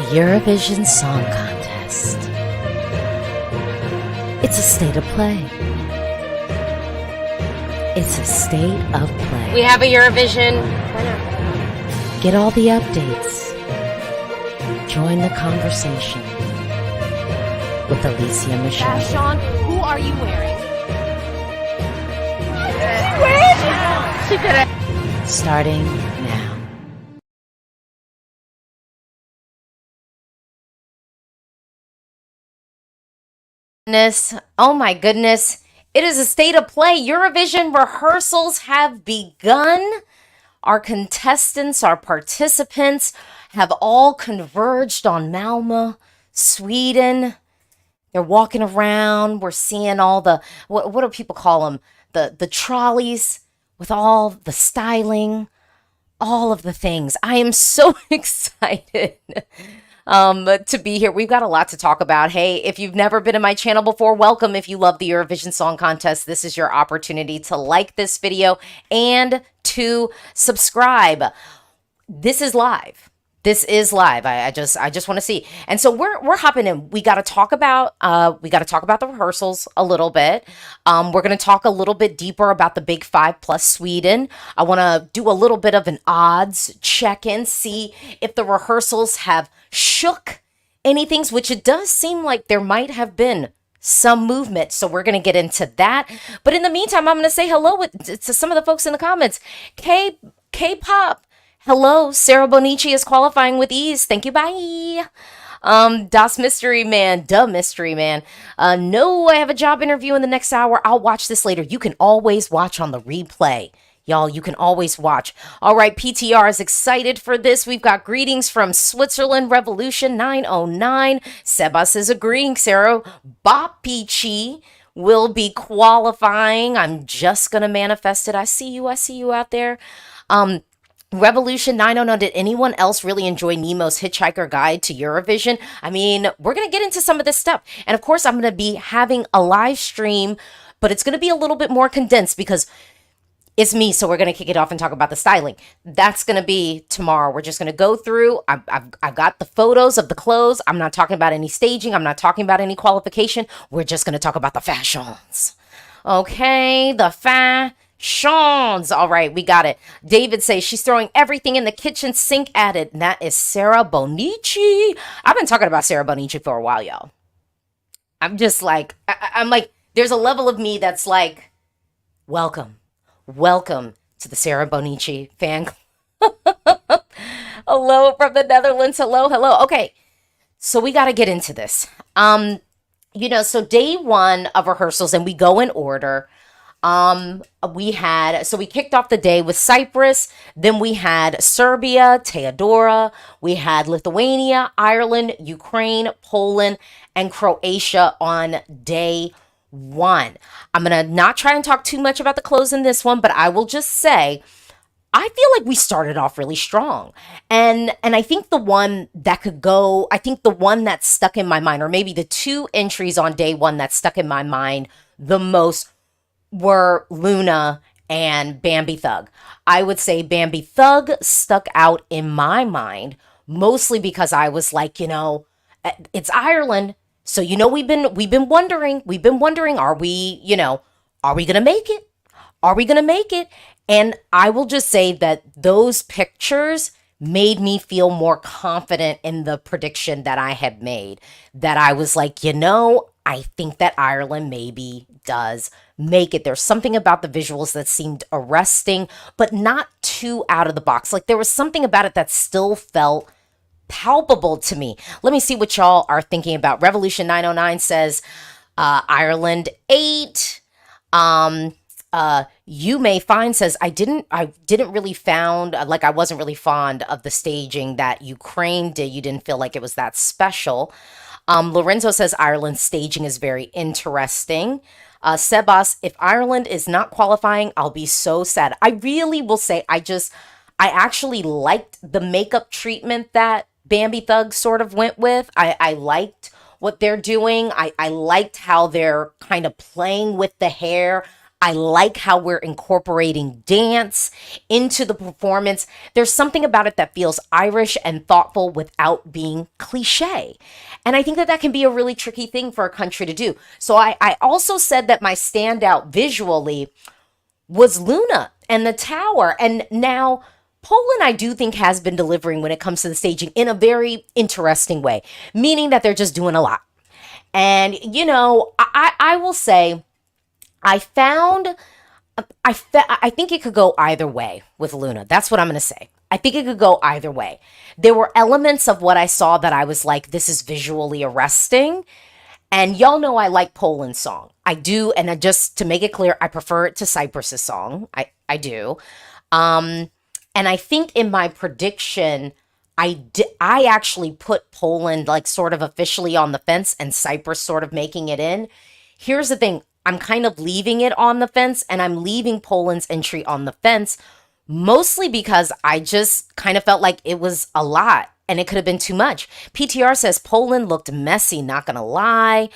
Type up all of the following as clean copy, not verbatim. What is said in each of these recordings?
Eurovision Song Contest. It's a state of play. It's a state of play. We have a Eurovision. Get all the updates. Join the conversation with Alesia Michelle. Sean, who are you wearing? She did it. Starting now. Oh my goodness. It is a state of play. Eurovision rehearsals have begun. Our contestants, our participants have all converged on Malmö, Sweden. They're walking around. We're seeing all the, what do people call them? The trolleys with all the styling, all of the things. I am so excited to be here. We've got a lot to talk about. Hey, if you've never been in my channel before, welcome. If you love the Eurovision Song Contest, this is your opportunity to like this video and to subscribe. This is live. This is live. I just want to see. And so we're hopping in. We got to talk about the rehearsals a little bit. We're going to talk a little bit deeper about the Big Five plus Sweden. I want to do a little bit of an odds check-in, see if the rehearsals have shook anything, which it does seem like there might have been some movement. So we're going to get into that. But in the meantime, I'm going to say hello to some of the folks in the comments. K-pop. Hello, Sarah Bonici is qualifying with ease. Thank you, bye. Das Mystery Man, duh Mystery Man. No, I have a job interview in the next hour. I'll watch this later. You can always watch on the replay. Y'all, you can always watch. All right, PTR is excited for this. We've got greetings from Switzerland, Revolution 909. Sebas is agreeing, Sarah. Bopichi will be qualifying. I'm just going to manifest it. I see you out there. Revolution 909, did anyone else really enjoy Nemo's Hitchhiker Guide to Eurovision? I mean, we're going to get into some of this stuff. And of course, I'm going to be having a live stream, but it's going to be a little bit more condensed because it's me. So we're going to kick it off and talk about the styling. That's going to be tomorrow. We're just going to go through. I've got the photos of the clothes. I'm not talking about any staging. I'm not talking about any qualification. We're just going to talk about the fashions. Okay, the fashions. All right, we got it. David says she's throwing everything in the kitchen sink at it. And that is Sarah Bonici. I've been talking about Sarah Bonici for a while, y'all. I'm just like, I'm like, there's a level of me that's like, welcome to the Sarah Bonici fan club. Hello from the Netherlands. Hello. Okay, so we got to get into this. So day one of rehearsals, and we go in order. We kicked off the day with Cyprus, then we had Serbia, Teodora, we had Lithuania, Ireland, Ukraine, Poland, and Croatia on day one. I'm going to not try and talk too much about the clothes in this one, but I will just say, I feel like we started off really strong. And I think the one that stuck in my mind, or maybe the two entries on day one that stuck in my mind the most were Luna and Bambi Thug. I would say Bambi Thug stuck out in my mind, mostly because I was like, it's Ireland. So, we've been wondering, are we going to make it? Are we going to make it? And I will just say that those pictures made me feel more confident in the prediction that I had made, that I was like, I think that Ireland maybe does make it. There's something about the visuals that seemed arresting, but not too out of the box. Like there was something about it that still felt palpable to me. Let me see what y'all are thinking about. Revolution 909 says Ireland 8. You may find says I wasn't really fond of the staging that Ukraine did. You didn't feel like it was that special. Lorenzo says Ireland's staging is very interesting. Sebas, if Ireland is not qualifying, I'll be so sad. I really will say I actually liked the makeup treatment that Bambi Thug sort of went with. I liked what they're doing. I liked how they're kind of playing with the hair. I like how we're incorporating dance into the performance. There's something about it that feels Irish and thoughtful without being cliche. And I think that that can be a really tricky thing for a country to do. So I also said that my standout visually was Luna and the tower. And now Poland, I do think, has been delivering when it comes to the staging in a very interesting way, meaning that they're just doing a lot. And, you know, I will say, I found, I think it could go either way with Luna. That's what I'm going to say. I think it could go either way. There were elements of what I saw that I was like, this is visually arresting. And y'all know I like Poland's song. I do. And just to make it clear, I prefer it to Cyprus's song. I do. And I think in my prediction, I actually put Poland like sort of officially on the fence and Cyprus sort of making it in. Here's the thing. I'm kind of leaving it on the fence, and I'm leaving Poland's entry on the fence mostly because I just kind of felt like it was a lot and it could have been too much. PTR says Poland looked messy, not gonna lie.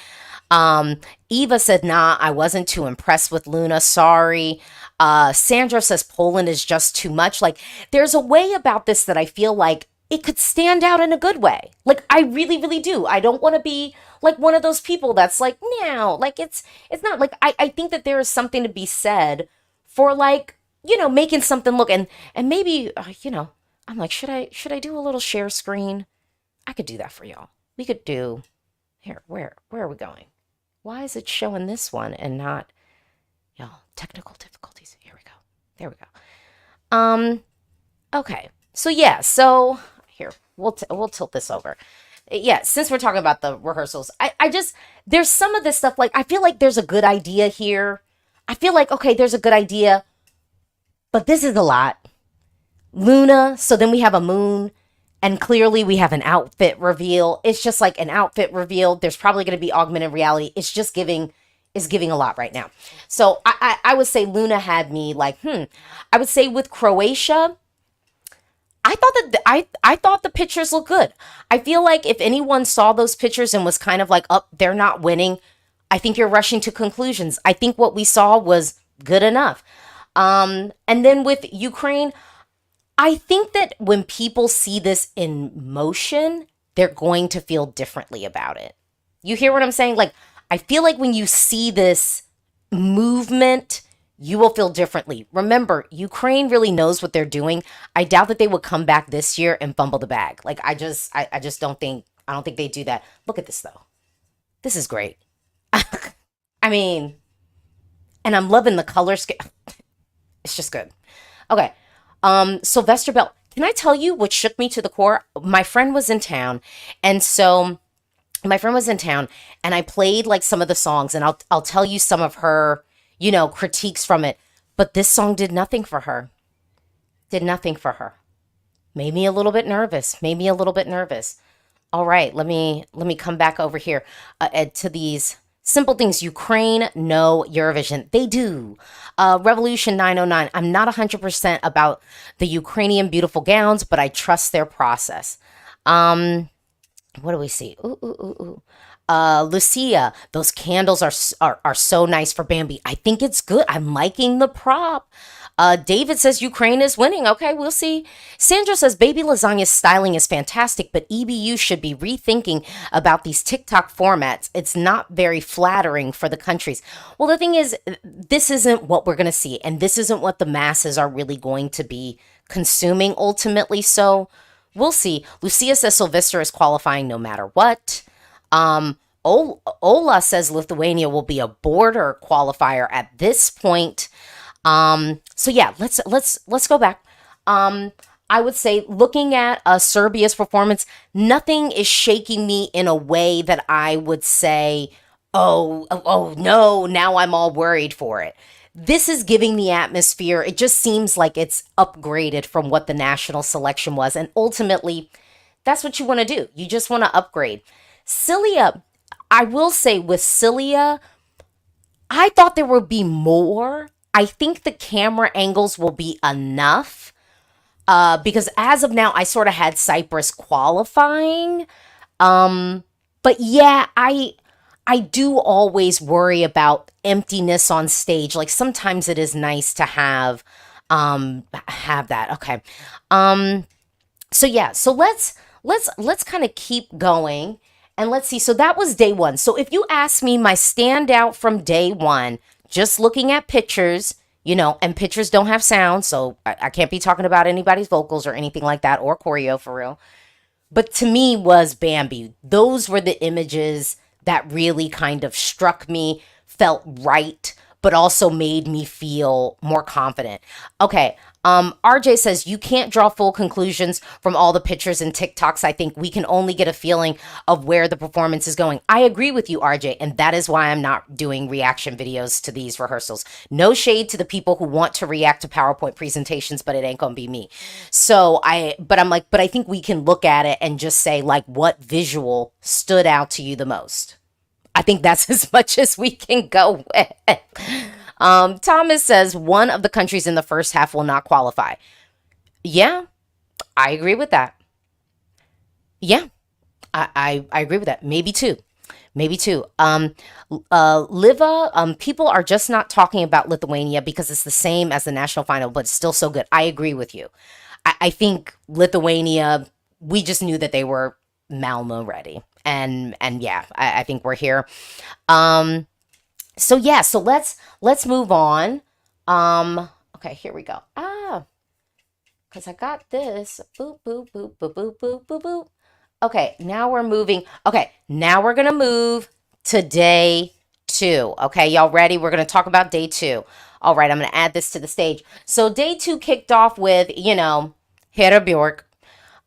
Eva said, nah, I wasn't too impressed with Luna. Sorry. Sandra says Poland is just too much. Like, there's a way about this that I feel like it could stand out in a good way. Like, I really, really do. I don't want to be like one of those people that's like, no, like it's not like, I think that there is something to be said for like, you know, making something look and maybe, you know, I'm like, should I do a little share screen? I could do that for y'all. We could do here. Where are we going? Why is it showing this one and not y'all? Technical difficulties. Here we go. There we go. Okay. So yeah. So here we'll tilt this over. Yeah. Since we're talking about the rehearsals, I just there's some of this stuff like I feel like there's a good idea here. I feel like okay, there's a good idea, but this is a lot. Luna. So then we have a moon. And clearly we have an outfit reveal. It's just like an outfit reveal. There's probably going to be augmented reality. It's just giving a lot right now. So I would say Luna had me like, I would say with Croatia, I thought that I thought the pictures looked good. I feel like if anyone saw those pictures and was kind of like, oh, they're not winning, I think you're rushing to conclusions. I think what we saw was good enough. And then with Ukraine, I think that when people see this in motion, they're going to feel differently about it. You hear what I'm saying? Like, I feel like when you see this movement, you will feel differently. Remember, Ukraine really knows what they're doing. I doubt that they would come back this year and fumble the bag. Like, I just don't think they do that. Look at this though. This is great. I mean, and I'm loving the color scheme. It's just good. Okay. Sylvester Bell, can I tell you what shook me to the core? My friend was in town. And so my friend was in town and I played like some of the songs and I'll tell you some of her, you know, critiques from it. But this song did nothing for her. Did nothing for her. Made me a little bit nervous. All right, let me come back over here to these simple things. Ukraine, no. Eurovision, they do. Revolution 909. I'm not 100% about the Ukrainian beautiful gowns, but I trust their process. What do we see? Lucia, those candles are so nice for Bambi. I think it's good. I'm liking the prop. David says Ukraine is winning. Okay, we'll see. Sandra says baby lasagna's styling is fantastic, but EBU should be rethinking about these TikTok formats. It's not very flattering for the countries. Well, the thing is, this isn't what we're going to see, and this isn't what the masses are really going to be consuming ultimately. So we'll see. Lucia says Sylvester is qualifying no matter what. Ola says Lithuania will be a border qualifier at this point. So yeah, let's go back. I would say looking at Serbia's performance, nothing is shaking me in a way that I would say, oh no, now I'm all worried for it. This is giving the atmosphere. It just seems like it's upgraded from what the national selection was. And ultimately, that's what you want to do. You just want to upgrade. Cilia, I will say with Cilia, I thought there would be more. I think the camera angles will be enough because as of now, I sort of had Cyprus qualifying. But yeah, I do always worry about emptiness on stage. Like sometimes it is nice to have that. Okay. Um so yeah, so let's kind of keep going and let's see. So that was day 1. So if you ask me my standout from day 1, just looking at pictures, and pictures don't have sound, so I can't be talking about anybody's vocals or anything like that or choreo for real. But to me was Bambi. Those were the images that really kind of struck me, felt right, but also made me feel more confident. Okay. RJ says you can't draw full conclusions from all the pictures and TikToks. I think we can only get a feeling of where the performance is going. I agree with you, RJ, and that is why I'm not doing reaction videos to these rehearsals. No shade to the people who want to react to PowerPoint presentations, but it ain't gonna be me. But I think we can look at it and just say like what visual stood out to you the most. I think that's as much as we can go with. Thomas says one of the countries in the first half will not qualify. Yeah, I agree with that. Yeah, I agree with that. Maybe two. Maybe two. Liva, people are just not talking about Lithuania because it's the same as the national final, but it's still so good. I agree with you. I think Lithuania, we just knew that they were Malmö ready. And yeah, I think we're here. So yeah, so let's move on. Okay, here we go. Because I got this. Boop, boop, boop, boop, boop, boop, boop, boop. Okay, now we're moving. Okay, now we're gonna move to day 2. Okay, y'all ready? We're gonna talk about day 2. All right, I'm gonna add this to the stage. So day 2 kicked off with, Hera Bjork.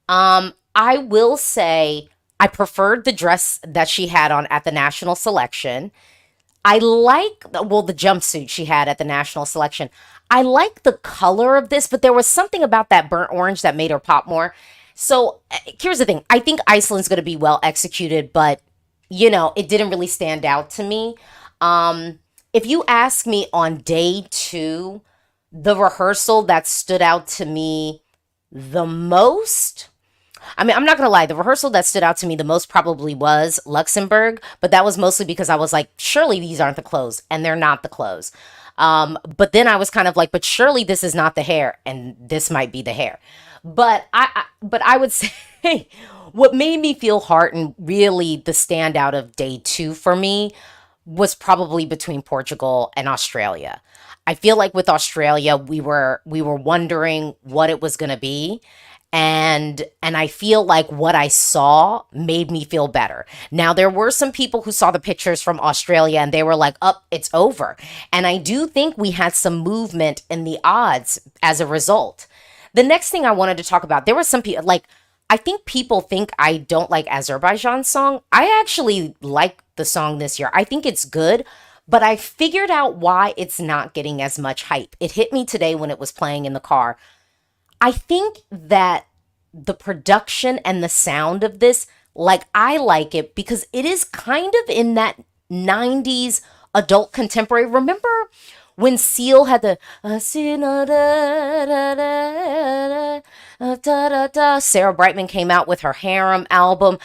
I will say I preferred the dress that she had on at the national selection. I like, well, the jumpsuit she had at the national selection. I like the color of this, but there was something about that burnt orange that made her pop more. So here's the thing. I think Iceland's going to be well executed, but, it didn't really stand out to me. If you ask me on day 2, the rehearsal that stood out to me the most, I mean, I'm not going to lie. The rehearsal that stood out to me the most probably was Luxembourg, but that was mostly because I was like, surely these aren't the clothes, and they're not the clothes. But then I was kind of like, but surely this is not the hair, and this might be the hair. But I would say what made me feel heartened, really the standout of day 2 for me, was probably between Portugal and Australia. I feel like with Australia, we were wondering what it was going to be. And I feel like what I saw made me feel better. Now, there were some people who saw the pictures from Australia and they were like, oh, it's over. And I do think we had some movement in the odds as a result. The next thing I wanted to talk about, there were some people, like, I think people think I don't like Azerbaijan's song. I actually like the song this year. I think it's good, but I figured out why it's not getting as much hype. It hit me today when it was playing in the car. I think that the production and the sound of this, like, I like it because it is kind of in that 90s adult contemporary. Remember when Seal had the Sarah Brightman came out with her Harem album.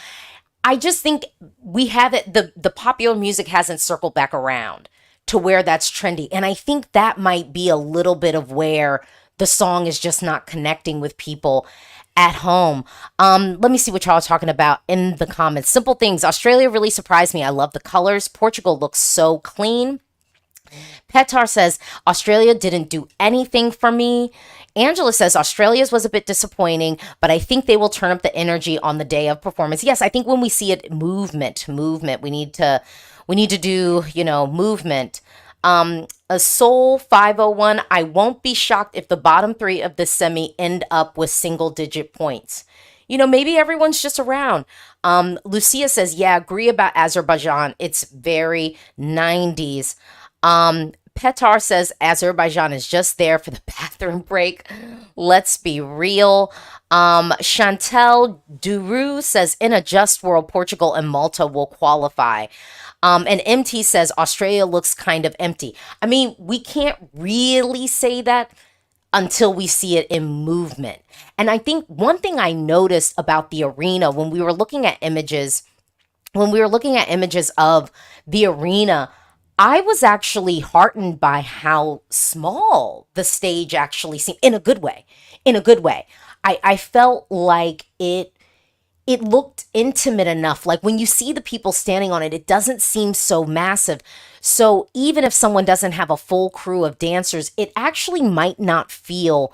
I just think we have it, the popular music hasn't circled back around to where that's trendy. And I think that might be a little bit of where the song is just not connecting with people at home. Let me see what y'all are talking about in the comments. Simple things. Australia really surprised me. I love the colors. Portugal looks so clean. Petar says, Australia didn't do anything for me. Angela says, Australia's was a bit disappointing, but I think they will turn up the energy on the day of performance. Yes, I think when we see it, movement, we need to do, movement. A Soul 501, I won't be shocked if the bottom 3 of the semi end up with single digit points. Maybe everyone's just around. Lucia says, yeah, agree about Azerbaijan. It's very 90s. Petar says Azerbaijan is just there for the bathroom break. Let's be real. Chantel Duru says in a just world, Portugal and Malta will qualify. And MT says Australia looks kind of empty. I mean, we can't really say that until we see it in movement. And I think one thing I noticed about the arena when we were looking at images when we were looking at images of the arena, I was actually heartened by how small the stage actually seemed in a good way. In a good way. I felt like it looked intimate enough. Like when you see the people standing on it, it doesn't seem so massive. So even if someone doesn't have a full crew of dancers, it actually might not feel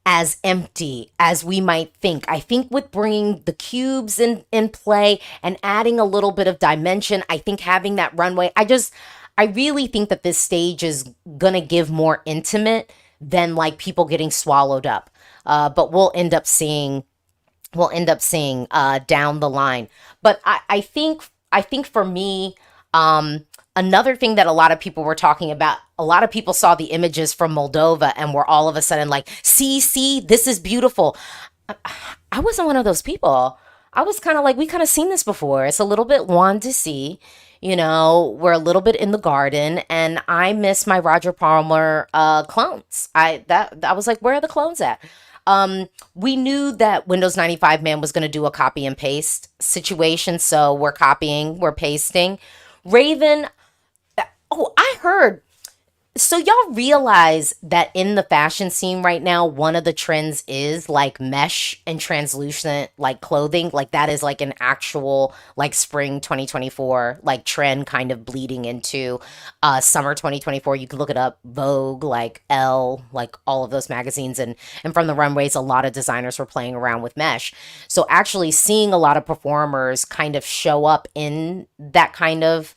as empty as we might think. I think with bringing the cubes in play and adding a little bit of dimension, I think having that runway, I really think that this stage is gonna give more intimate than like people getting swallowed up. But we'll end up seeing down the line. But I think for me, another thing that a lot of people were talking about, a lot of people saw the images from Moldova and were all of a sudden like, see, this is beautiful. I wasn't one of those people. I was kind of like, we kind of seen this before. It's a little bit one to see. We're a little bit in the garden, and I miss my Roger Palmer clones. I was like, where are the clones at? We knew that Windows 95 Man was going to do a copy and paste situation, so we're copying, we're pasting. Raven, oh, I heard. So y'all realize that in the fashion scene right now, one of the trends is like mesh and translucent like clothing. Like that is like an actual like spring 2024 like trend kind of bleeding into summer 2024. You can look it up, Vogue, like Elle, like all of those magazines, and from the runways, a lot of designers were playing around with mesh. So actually seeing a lot of performers kind of show up in that kind of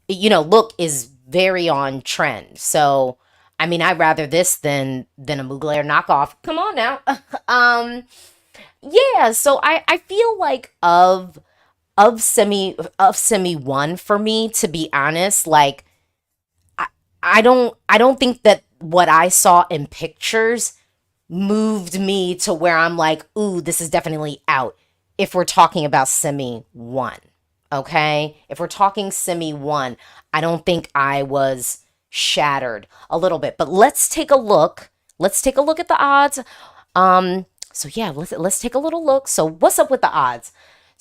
look is very on trend. So, I mean, I'd rather this than a Mugler knockoff. Come on now. um, yeah. So I feel like of semi one for me, to be honest. Like I I don't think that what I saw in pictures moved me to where I'm like, ooh, this is definitely out. If we're talking about semi one, okay? If we're talking semi one, I don't think I was shattered a little bit. But let's take a look. Let's take a look at the odds. So yeah, let's take a little look. So what's up with the odds?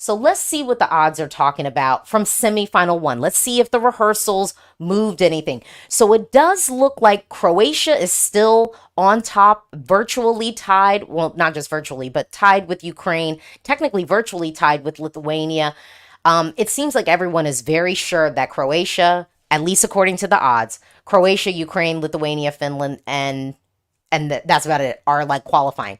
So let's see what the odds are talking about from semifinal one. Let's see if the rehearsals moved anything. So it does look like Croatia is still on top, virtually tied. Well, not just virtually, but tied with Ukraine, technically virtually tied with Lithuania. It seems like everyone is very sure that Croatia, at least according to the odds, Croatia, Ukraine, Lithuania, Finland, and that's about it, are like qualifying.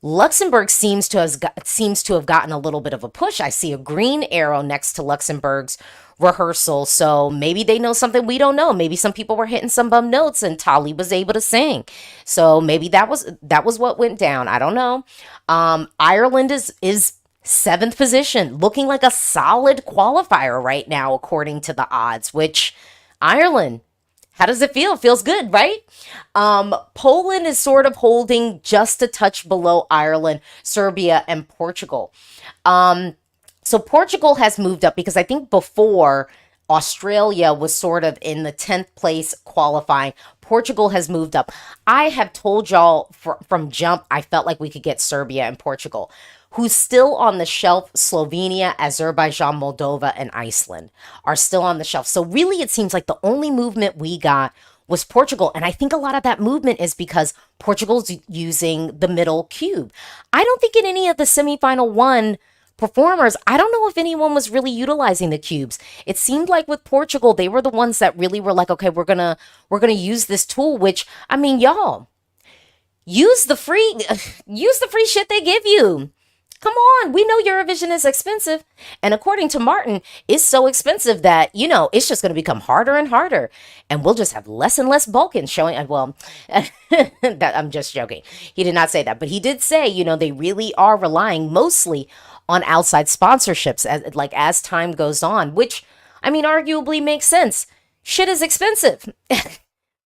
Luxembourg seems to have gotten a little bit of a push. I see a green arrow next to Luxembourg's rehearsal, so maybe they know something we don't know. Maybe some people were hitting some bum notes, and Tali was able to sing. So maybe that was what went down. I don't know. Ireland is seventh position, looking like a solid qualifier right now, according to the odds. Which Ireland, how does it feel? Feels good, right? Poland is sort of holding just a touch below Ireland, Serbia, and Portugal. So Portugal has moved up because I think before Australia was sort of in the 10th place qualifying. Portugal has moved up. I have told y'all from jump, I felt like we could get Serbia and Portugal. Who's still on the shelf? Slovenia, Azerbaijan, Moldova, and Iceland are still on the shelf. So really, it seems like the only movement we got was Portugal. And I think a lot of that movement is because Portugal's using the middle cube. I don't think in any of the semifinal one performers, I don't know if anyone was really utilizing the cubes. It seemed like with Portugal, they were the ones that really were like, okay, we're gonna use this tool, which, I mean, y'all, use the free use the free shit they give you. Come on, we know Eurovision is expensive. And according to Martin, it's so expensive that, it's just going to become harder and harder. And we'll just have less and less Balkans showing. Well, that I'm just joking. He did not say that. But he did say, they really are relying mostly on outside sponsorships as time goes on, which, I mean, arguably makes sense. Shit is expensive.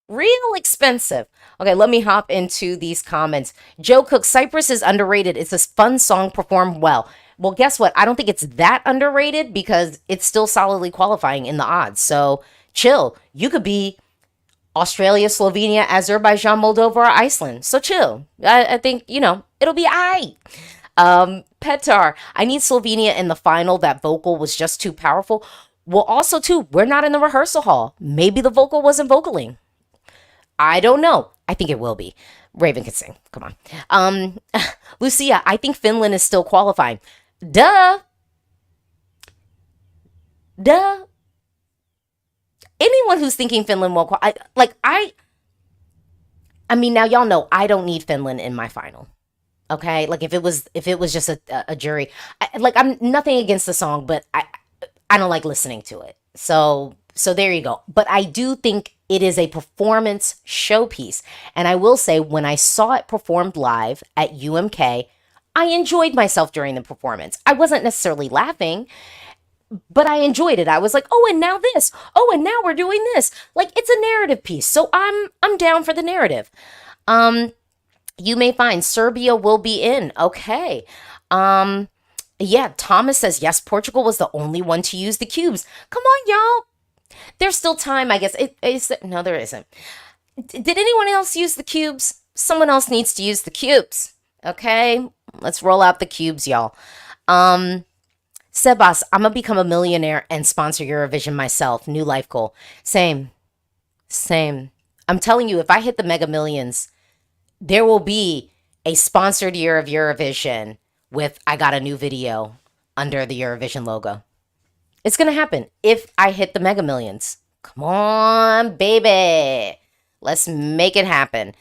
Real expensive. Okay, let me hop into these comments. Joe Cook, Cyprus is underrated. It's a fun song performed well. Well, guess what? I don't think it's that underrated because it's still solidly qualifying in the odds. So chill. You could be Australia, Slovenia, Azerbaijan, Moldova, or Iceland. So chill. I think, it'll be all right. Petar, I need Slovenia in the final. That vocal was just too powerful. Well, also, too, we're not in the rehearsal hall. Maybe the vocal wasn't vocaling. I don't know. I think it will be. Raven can sing. Come on. Lucia, I think Finland is still qualifying. Duh. Duh. Anyone who's thinking Finland won't qualify, I mean, now y'all know I don't need Finland in my final. Okay, like if it was just a jury, I'm nothing against the song, but I don't like listening to it. So there you go. But I do think it is a performance showpiece, and I will say when I saw it performed live at UMK, I enjoyed myself during the performance. I wasn't necessarily laughing, but I enjoyed it. I was like, oh, and now this. Oh, and now we're doing this. Like, it's a narrative piece, so I'm down for the narrative. You may find Serbia will be in. Okay. Yeah, Thomas says, yes, Portugal was the only one to use the cubes. Come on, y'all. There's still time, I guess. No, there isn't. Did anyone else use the cubes? Someone else needs to use the cubes. Okay? Let's roll out the cubes, y'all. Sebas, I'm going to become a millionaire and sponsor Eurovision myself. New life goal. Same. I'm telling you, if I hit the Mega Millions, there will be a sponsored year of Eurovision with I got a new video under the Eurovision logo. It's going to happen if I hit the Mega Millions. Come on, baby. Let's make it happen.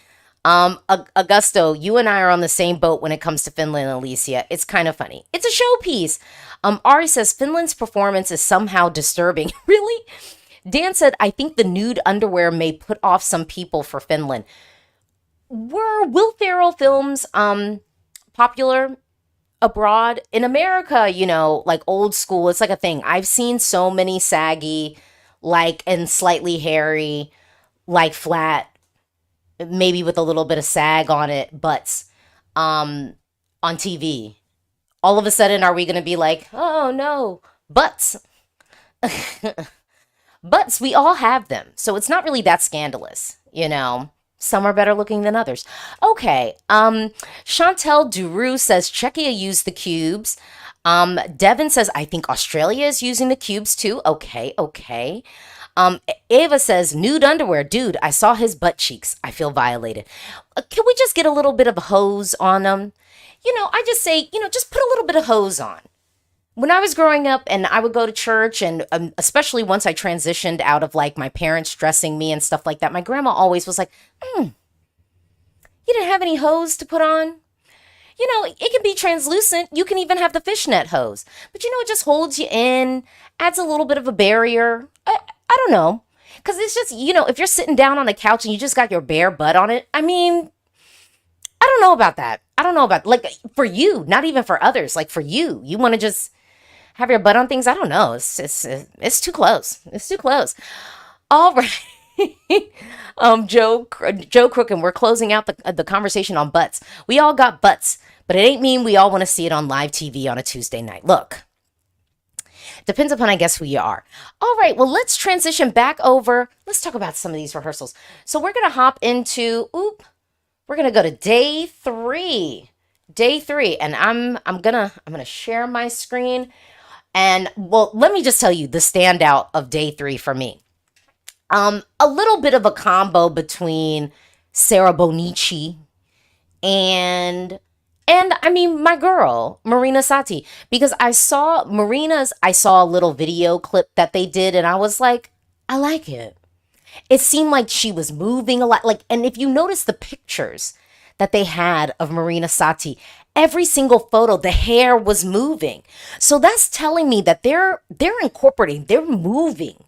Augusto, you and I are on the same boat when it comes to Finland and Alesia. It's kind of funny. It's a showpiece. Ari says Finland's performance is somehow disturbing. Really? Dan said, I think the nude underwear may put off some people for Finland. Were Will Ferrell films popular abroad? In America, like old school, it's like a thing. I've seen so many saggy, and slightly hairy, flat, maybe with a little bit of sag on it, butts on TV. All of a sudden, are we going to be like, oh no, butts? Butts, we all have them. So it's not really that scandalous, Some are better looking than others. Okay. Chantel Duru says Czechia used the cubes. Devin says, I think Australia is using the cubes too. Okay. Ava says, nude underwear. Dude, I saw his butt cheeks. I feel violated. Can we just get a little bit of hose on them? I just say, just put a little bit of hose on. When I was growing up and I would go to church, and especially once I transitioned out of my parents dressing me and stuff like that, my grandma always was like, you didn't have any hose to put on? It can be translucent. You can even have the fishnet hose. But it just holds you in, adds a little bit of a barrier. I don't know. Because it's just, if you're sitting down on a couch and you just got your bare butt on it, I mean, I don't know about that. For you, not even for others. For you want to just have your butt on things? I don't know. It's too close. It's too close. All right. Joe Crook, and we're closing out the conversation on butts. We all got butts, but it ain't mean we all want to see it on live TV on a Tuesday night. Look, depends upon, I guess, who you are. All right, well, let's transition back over. Let's talk about some of these rehearsals. So we're going to hop into, we're going to go to day three, and I'm going to share my screen. And well, let me just tell you the standout of day three for me. A little bit of a combo between Sarah Bonici and I mean, my girl, Marina Sati, because I saw a little video clip that they did, and I was like, I like it. It seemed like she was moving a lot. And if you notice the pictures that they had of Marina Sati, every single photo, the hair was moving. So that's telling me that they're incorporating, they're moving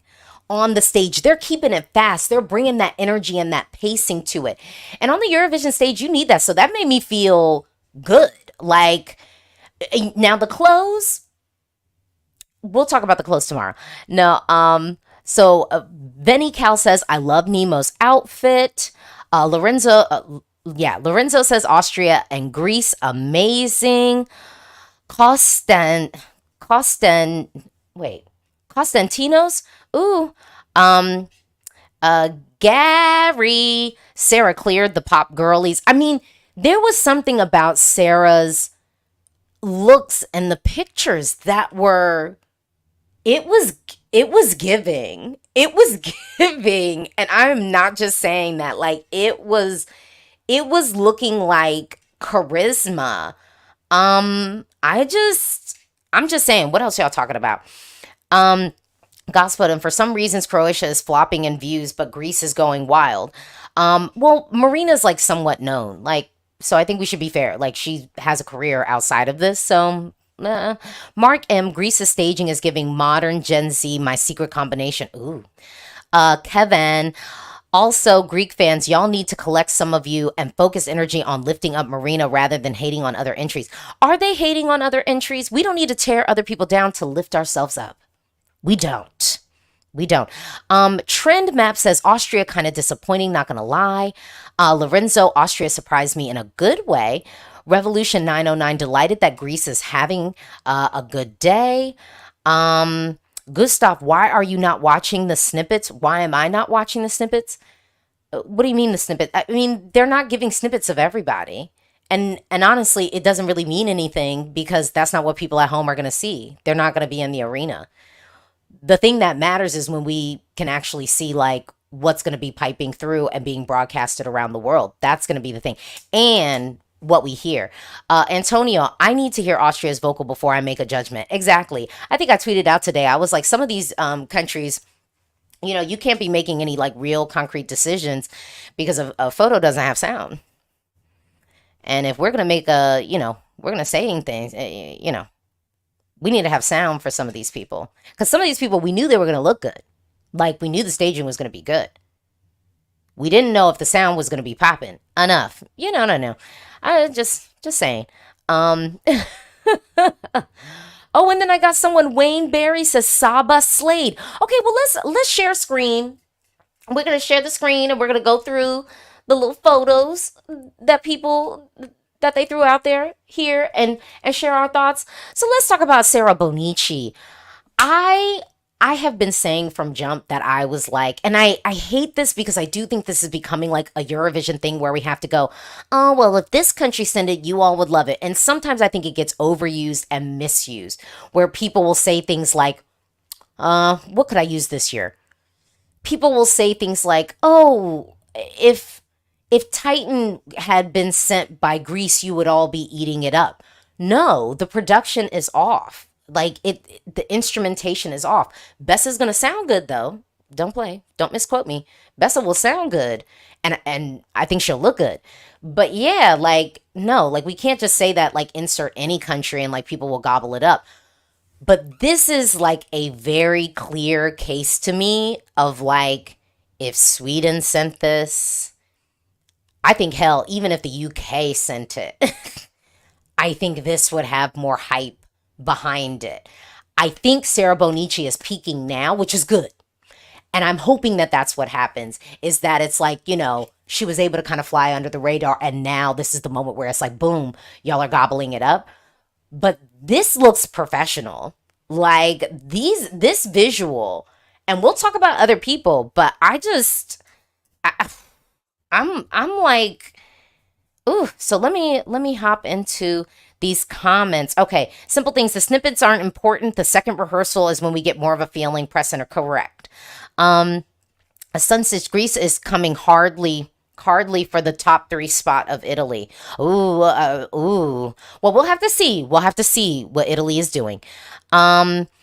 on the stage. They're keeping it fast. They're bringing that energy and that pacing to it. And on the Eurovision stage, you need that. So that made me feel good. Now the clothes, we'll talk about the clothes tomorrow. No, Benny Cal says, I love Nemo's outfit. Lorenzo says Austria and Greece, amazing. Constantinos. Ooh. Gary. Sarah cleared the pop girlies. I mean, there was something about Sarah's looks and the pictures that were, it was it was giving. It was giving, and I'm not just saying that. Like it was looking like charisma. I'm just saying, what else y'all talking about? Um Gospel, and for some reasons Croatia is flopping in views, but Greece is going wild. Well, Marina's like somewhat known. Like, so I think we should be fair. Like, she has a career outside of this, so Mark M. Greece's staging is giving modern Gen Z my secret combination. Ooh. Kevin. Also, Greek fans, y'all need to collect some of you and focus energy on lifting up Marina rather than hating on other entries. Are they hating on other entries? We don't need to tear other people down to lift ourselves up. We don't. We don't. Trend Map says Austria kind of disappointing, not gonna lie. Lorenzo, Austria surprised me in a good way. Revolution 909 delighted that Greece is having a good day. Gustav, why are you not watching the snippets? Why am I not watching the snippets? What do you mean the snippet? I mean, they're not giving snippets of everybody. And honestly, it doesn't really mean anything because that's not what people at home are going to see. They're not going to be in the arena. The thing that matters is when we can actually see like what's going to be piping through and being broadcasted around the world. That's going to be the thing. And what we hear. Antonio, I need to hear Austria's vocal before I make a judgment. Exactly. I think I tweeted out today. I was like, some of these countries, you can't be making any like real concrete decisions because a photo doesn't have sound. And if we're going to make we're going to saying things, we need to have sound for some of these people. Because some of these people, we knew they were going to look good. Like, we knew the staging was going to be good. We didn't know if the sound was going to be popping enough. No. I just saying. Oh, and then I got someone, Wayne Barry says Saba Slade. Okay, well, let's share screen. We're going to share the screen and we're going to go through the little photos that they threw out there here and share our thoughts. So let's talk about Sarah Bonici. I have been saying from jump that I was like, and I hate this because I do think this is becoming like a Eurovision thing where we have to go, oh, well, if this country sent it, you all would love it. And sometimes I think it gets overused and misused where people will say things like, what could I use this year? People will say things like, oh, if Titan had been sent by Greece, you would all be eating it up. No, the production is off. Like the instrumentation is off. Bessa's gonna sound good though. Don't misquote me. Bessa will sound good, and I think she'll look good. But yeah, like no, like we can't just say that like insert any country and like people will gobble it up. But this is like a very clear case to me of like if Sweden sent this, I think hell, even if the UK sent it, I think this would have more hype behind it. I think Sarah Bonici is peaking now, which is good. And I'm hoping that that's what happens, is that it's like, she was able to kind of fly under the radar. And now this is the moment where it's like, boom, y'all are gobbling it up. But this looks professional. Like this visual, and we'll talk about other people, but I'm like, ooh, so let me hop into these comments. Okay, simple things. The snippets aren't important. The second rehearsal is when we get more of a feeling. Present or correct. A Sunset Greece is coming hardly for the top 3 spot of Italy. Ooh. Well, we'll have to see. We'll have to see what Italy is doing. Fotini,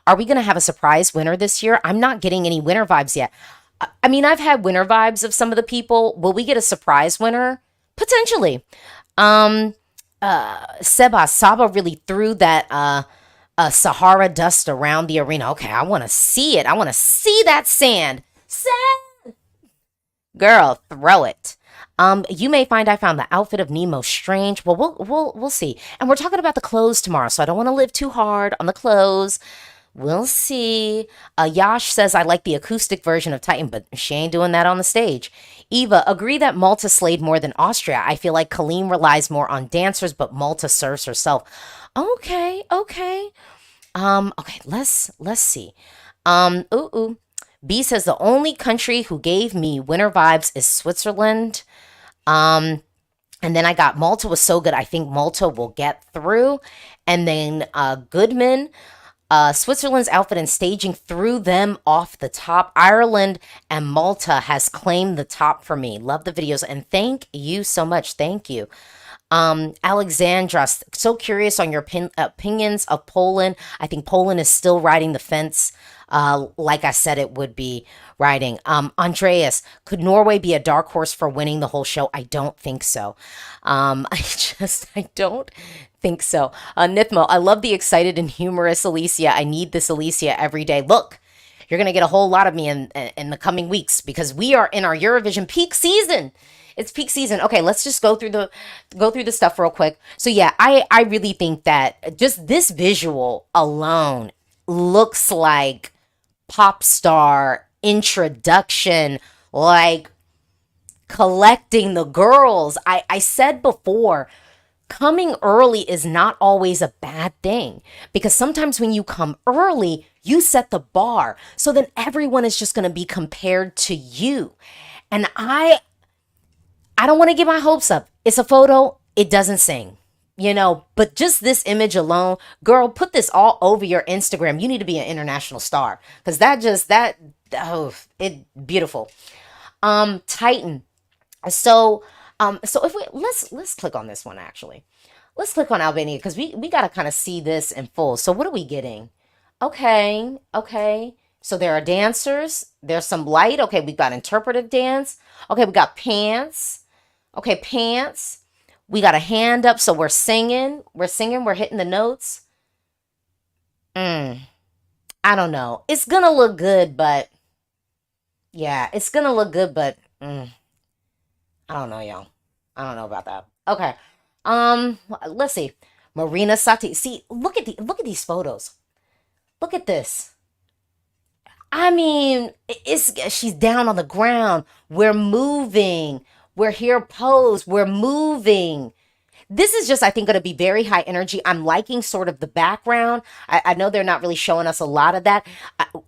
are we going to have a surprise winner this year? I'm not getting any winner vibes yet. I mean, I've had winner vibes of some of the people. Will we get a surprise winner? Potentially. Saba really threw that Sahara dust around the arena. Okay, I want to see it. I want to see that sand. Sand! Girl, throw it. You may find I found the outfit of Nemo strange. Well, we'll see. And we're talking about the clothes tomorrow, so I don't want to live too hard on the clothes. We'll see. Yash says, I like the acoustic version of Titan, but she ain't doing that on the stage. Eva, agree that Malta slayed more than Austria. I feel like Colleen relies more on dancers, but Malta serves herself. Okay. Okay, let's see. B says, the only country who gave me winter vibes is Switzerland. And then I got Malta was so good. I think Malta will get through. And then Goodman, Switzerland's outfit and staging threw them off the top. Ireland and Malta has claimed the top for me. Love the videos and thank you so much. Thank you. Alexandra, so curious on your opinions of Poland. I think Poland is still riding the fence, like I said it would be riding. Andreas, could Norway be a dark horse for winning the whole show? I don't think so. I don't think so. Nithmo, I love the excited and humorous Alesia. I need this Alesia every day. Look, you're going to get a whole lot of me in the coming weeks because we are in our Eurovision peak season. It's peak season. Okay, let's just go through the stuff real quick. So yeah, I really think that just this visual alone looks like pop star introduction, like collecting the girls. I said before, coming early is not always a bad thing because sometimes when you come early, you set the bar. So then everyone is just going to be compared to you. And I don't want to get my hopes up. It's a photo. It doesn't sing, but just this image alone, girl, put this all over your Instagram. You need to be an international star because beautiful. Titan. So if let's click on this one, actually. Let's click on Albania because we got to kind of see this in full. So what are we getting? Okay. So there are dancers. There's some light. Okay, we've got interpretive dance. Okay, we got pants. Okay, pants. We got a hand up, so we're singing. We're hitting the notes. I don't know. It's gonna look good, but yeah, it's gonna look good, but I don't know, y'all. I don't know about that. Okay. Let's see. Marina Sati. See, look at these photos. Look at this. I mean, she's down on the ground. We're moving. We're here posed. We're moving. This is just, I think, going to be very high energy. I'm liking sort of the background. I know they're not really showing us a lot of that.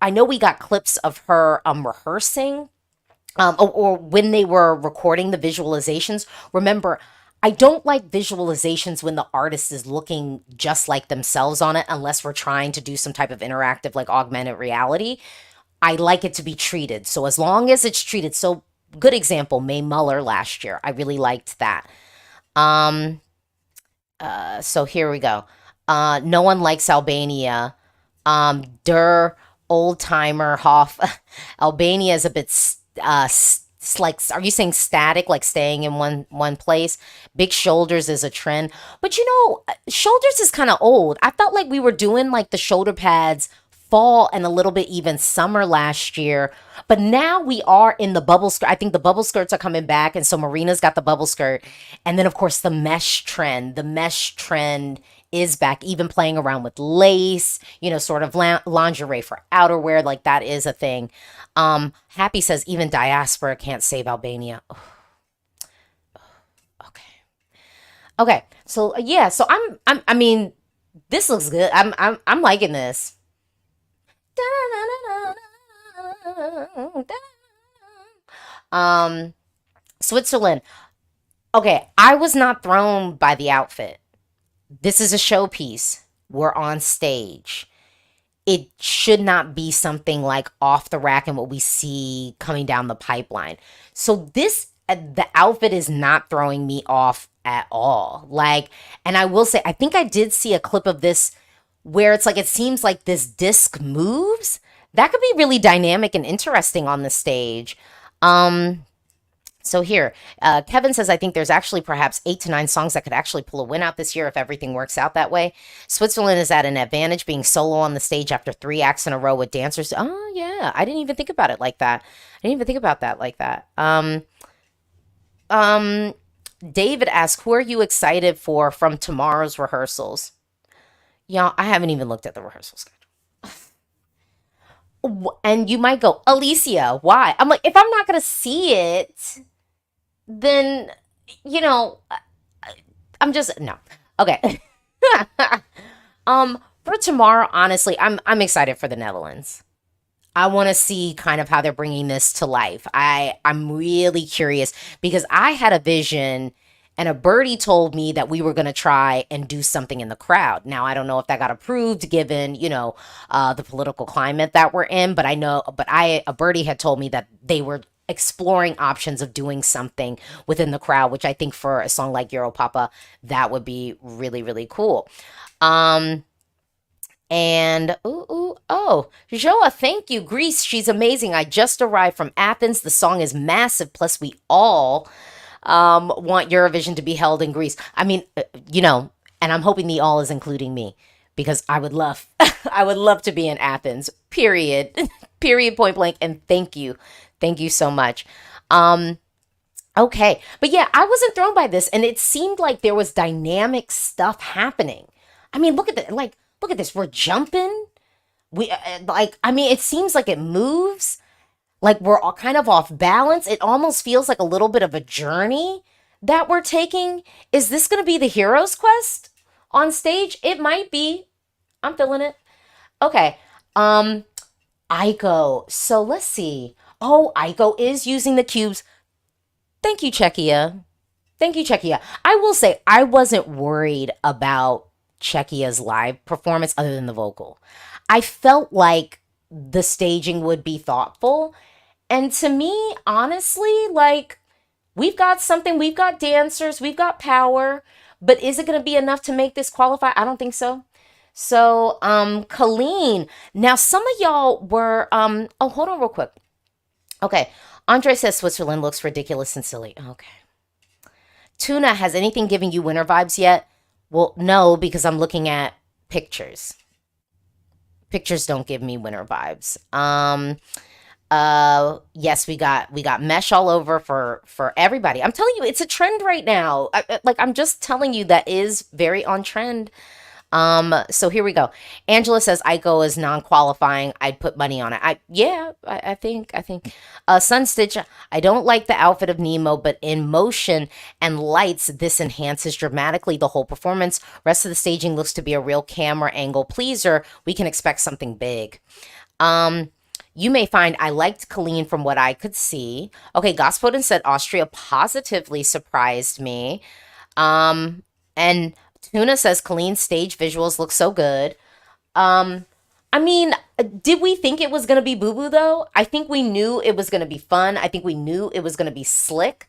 I know we got clips of her rehearsing or when they were recording the visualizations. Remember, I don't like visualizations when the artist is looking just like themselves on it, unless we're trying to do some type of interactive, like augmented reality. I like it to be treated. So as long as it's treated. So good example, Mae Muller last year. I really liked that. So here we go. No one likes Albania. Der old timer Hoff. Albania is a bit like, are you saying static, like staying in one place? Big shoulders is a trend, but shoulders is kind of old. I felt like we were doing like the shoulder pads fall and a little bit even summer last year, but now we are in the bubble skirt. I think the bubble skirts are coming back, and so Marina's got the bubble skirt, and then of course the mesh trend is back, even playing around with lace, sort of lingerie for outerwear, like that is a thing. Happy says even diaspora can't save Albania. Okay, so yeah, so I mean, this looks good. I'm liking this. Switzerland. Okay, I was not thrown by the outfit. This is a showpiece. We're on stage. It should not be something like off the rack and what we see coming down the pipeline. So the outfit is not throwing me off at all. And I will say, I think I did see a clip of this where it's like, it seems like this disc moves. That could be really dynamic and interesting on the stage. So here, Kevin says, I think there's actually perhaps 8 to 9 songs that could actually pull a win out this year if everything works out that way. Switzerland is at an advantage being solo on the stage after 3 acts in a row with dancers. Oh, yeah. I didn't even think about it like that. David asked, who are you excited for from tomorrow's rehearsals? Y'all, I haven't even looked at the rehearsal schedule. And you might go, Alesia, why? I'm like, if I'm not going to see it, then, I'm just, no. Okay. For tomorrow, honestly, I'm excited for the Netherlands. I want to see kind of how they're bringing this to life. I'm really curious because I had a vision And a birdie told me that we were going to try and do something in the crowd. Now, I don't know if that got approved given, the political climate that we're in, but a birdie had told me that they were exploring options of doing something within the crowd, which I think for a song like Europapa, that would be really, really cool. And Joa, thank you. Greece, she's amazing. I just arrived from Athens. The song is massive. Plus, we all want Eurovision to be held in Greece. I mean, and I'm hoping the all is including me because I would love, I would love to be in Athens. Period. Period. Point blank. And thank you so much. Okay, but yeah, I wasn't thrown by this, and it seemed like there was dynamic stuff happening. I mean, look at that. Like, look at this. We're jumping. It seems like it moves. Like we're all kind of off balance. It almost feels like a little bit of a journey that we're taking. Is this going to be the hero's quest on stage? It might be. I'm feeling it. Okay. Aiko. So let's see. Oh, Aiko is using the cubes. Thank you, Czechia. Thank you, Czechia. I will say I wasn't worried about Czechia's live performance other than the vocal. I felt like the staging would be thoughtful. And to me, honestly, like we've got something, we've got dancers, we've got power, but is it going to be enough to make this qualify? I don't think so. So, Colleen, now some of y'all were, hold on real quick. Okay. Andre says Switzerland looks ridiculous and silly. Okay. Tuna, has anything given you winter vibes yet? Well, no, because I'm looking at pictures. Pictures don't give me winter vibes. Yes, we got mesh all over for everybody. I'm telling you, it's a trend right now. I'm just telling you that is very on trend. So here we go. Angela says Aiko is non-qualifying. I'd put money on it. I think. Sunstitch, I don't like the outfit of Nemo, but in motion and lights, this enhances dramatically the whole performance. Rest of the staging looks to be a real camera angle pleaser. We can expect something big. You may find I liked Colleen from what I could see. Okay, Gospodin said Austria positively surprised me. And Tuna says Colleen's stage visuals look so good. I mean, did we think it was going to be boo-boo, though? I think we knew it was going to be fun. I think we knew it was going to be slick.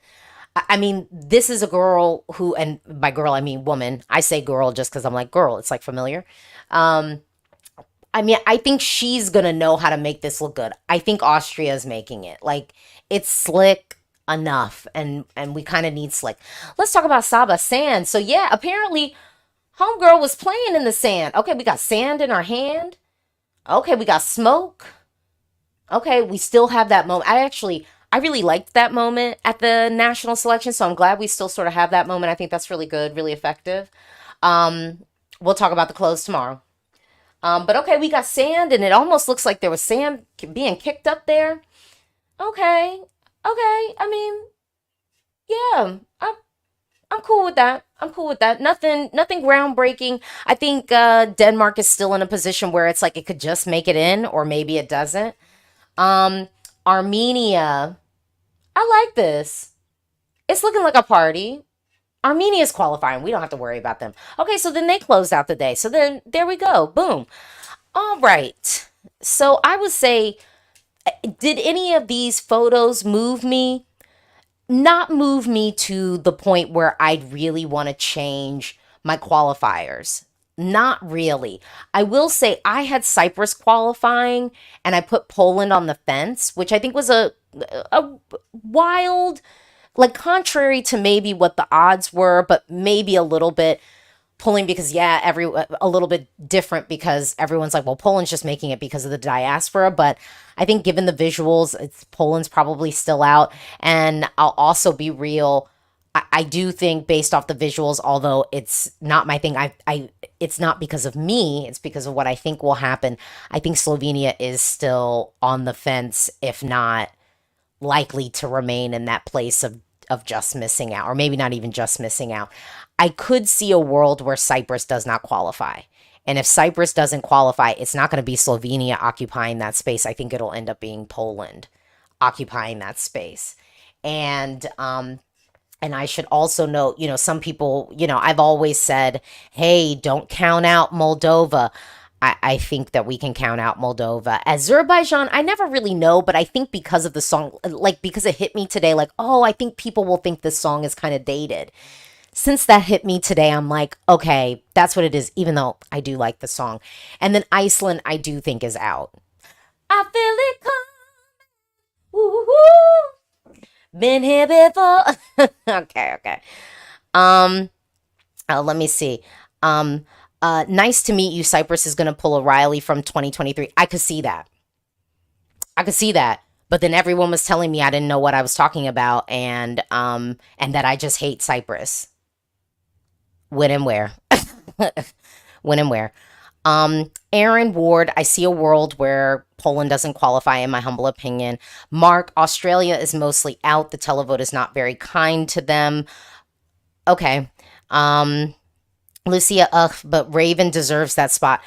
I mean, this is a girl who, and by girl, I mean woman. I say girl just because I'm like, girl, it's like familiar. I mean, I think she's going to know how to make this look good. I think Austria is making it. Like, it's slick enough, and we kind of need slick. Let's talk about Saba, sand. So, yeah, apparently, homegirl was playing in the sand. Okay, we got sand in our hand. Okay, we got smoke. Okay, we still have that moment. I really liked that moment at the national selection, so I'm glad we still sort of have that moment. I think that's really good, really effective. We'll talk about the clothes tomorrow. But okay, we got sand, and it almost looks like there was sand being kicked up there. Okay. I mean, yeah, I'm cool with that. Nothing groundbreaking. I think Denmark is still in a position where it's like it could just make it in, or maybe it doesn't. Armenia, I like this. It's looking like a party. Armenia's qualifying. We don't have to worry about them. Okay, so then they closed out the day. So then there we go. Boom. All right. So I would say, did any of these photos move me? Not move me to the point where I'd really want to change my qualifiers. Not really. I will say I had Cyprus qualifying and I put Poland on the fence, which I think was a wild, like contrary to maybe what the odds were, but maybe a little bit pulling because a little bit different because everyone's like, well, Poland's just making it because of the diaspora. But I think given the visuals, Poland's probably still out. And I'll also be real. I do think based off the visuals, although it's not my thing, it's not because of me, it's because of what I think will happen. I think Slovenia is still on the fence, if not likely to remain in that place of just missing out, or maybe not even just missing out. I could see a world where Cyprus does not qualify. And if Cyprus doesn't qualify, it's not going to be Slovenia occupying that space. I think it'll end up being Poland occupying that space. And And I should also note, some people, I've always said, hey, don't count out Moldova. I think that we can count out Moldova. Azerbaijan, I never really know, but I think because of the song, like because it hit me today, like, oh, I think people will think this song is kind of dated. Since that hit me today, I'm like, okay, that's what it is, even though I do like the song. And then Iceland, I do think is out. I feel it come. Woo-hoo. Been here before. Okay. Um, Let me see. Nice to meet you. Cyprus is gonna pull a Riley from 2023. I could see that. But then everyone was telling me I didn't know what I was talking about, and that I just hate Cyprus. When and where? When and where? Aaron Ward, I see a world where Poland doesn't qualify, in my humble opinion. Mark, Australia is mostly out. The televote is not very kind to them. Okay. Lucia, but Raven deserves that spot.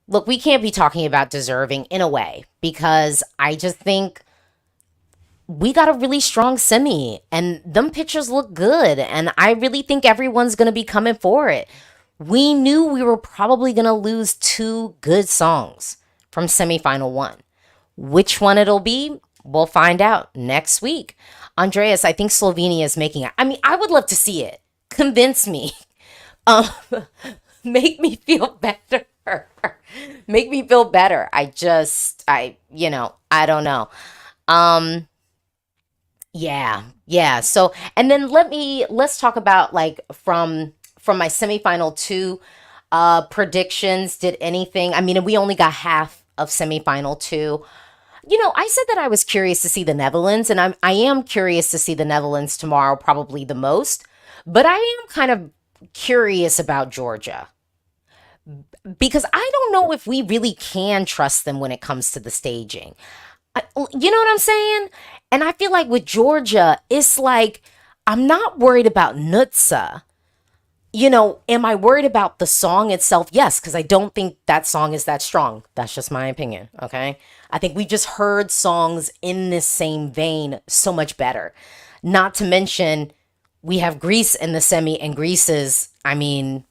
Look, we can't be talking about deserving in a way, because I just think we got a really strong semi and them pictures look good. And I really think everyone's going to be coming for it. We knew we were probably going to lose 2 good songs from semifinal 1. Which one it'll be, we'll find out next week. Andreas, I think Slovenia is making it. I mean, I would love to see it. Convince me. Um, Make me feel better. Make me feel better. I don't know. Um, yeah. So, and then let's talk about like from my semifinal 2 predictions. Did anything? I mean, we only got half of semifinal 2. I said that I was curious to see the Netherlands, and I am curious to see the Netherlands tomorrow, probably the most. But I am kind of curious about Georgia, because I don't know if we really can trust them when it comes to the staging. You know what I'm saying? And I feel like with Georgia, it's like, I'm not worried about Nutsa. Am I worried about the song itself? Yes, because I don't think that song is that strong. That's just my opinion, okay? I think we just heard songs in this same vein so much better. Not to mention, we have Greece in the semi, and Greece is, I mean,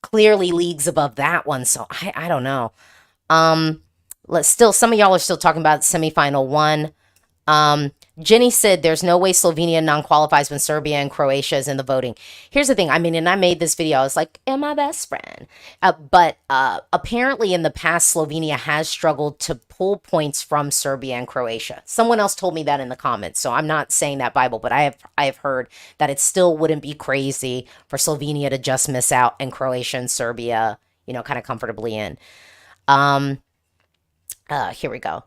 clearly leagues above that one. So I don't know. Some of y'all are still talking about semifinal 1. Jenny said there's no way Slovenia non-qualifies when Serbia and Croatia is in the voting. Here's the thing. I mean, and I made this video. I was like, and my best friend. But apparently in the past, Slovenia has struggled to pull points from Serbia and Croatia. Someone else told me that in the comments. So I'm not saying that Bible, but I have heard that it still wouldn't be crazy for Slovenia to just miss out and Croatia and Serbia, kind of comfortably in. Here we go.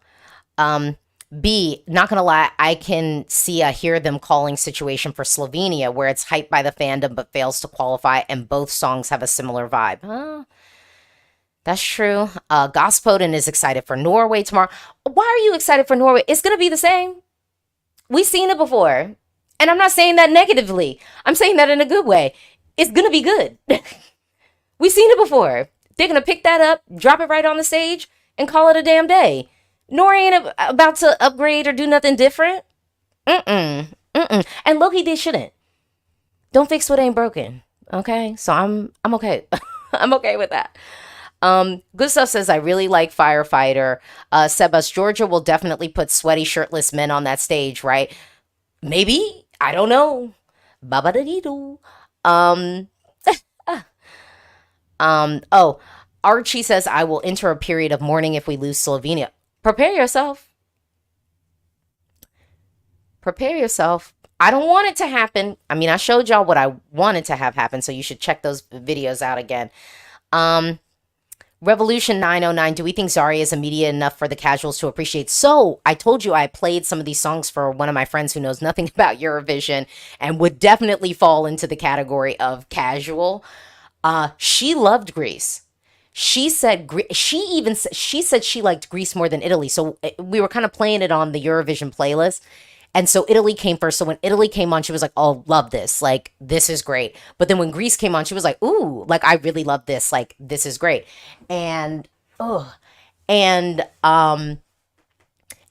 B, not gonna lie, I can hear them calling situation for Slovenia, where it's hyped by the fandom but fails to qualify, and both songs have a similar vibe. That's true. Gospodin is excited for Norway tomorrow. Why are you excited for Norway? It's gonna be the same. We've seen it before. And I'm not saying that negatively. I'm saying that in a good way. It's gonna be good. We've seen it before. They're gonna pick that up, drop it right on the stage, and call it a damn day. Nori ain't about to upgrade or do nothing different. And low-key, they shouldn't. Don't fix what ain't broken. Okay? So I'm okay. I'm okay with that. Good Stuff says, I really like Firefighter. Sebas, Georgia will definitely put sweaty, shirtless men on that stage, right? Maybe. I don't know. Ba-ba-da-dee-doo. Archie says, I will enter a period of mourning if we lose Slovenia. Prepare yourself. Prepare yourself. I don't want it to happen. I mean, I showed y'all what I wanted to have happen, so you should check those videos out again. Revolution 909, do we think Zarya is immediate enough for the casuals to appreciate? So, I told you I played some of these songs for one of my friends who knows nothing about Eurovision and would definitely fall into the category of casual. She loved Greece. She said she said she liked Greece more than Italy. So we were kind of playing it on the Eurovision playlist. And so Italy came first. So when Italy came on, she was like, oh, love this. Like, this is great. But then when Greece came on, she was like, ooh, like, I really love this. Like, this is great. And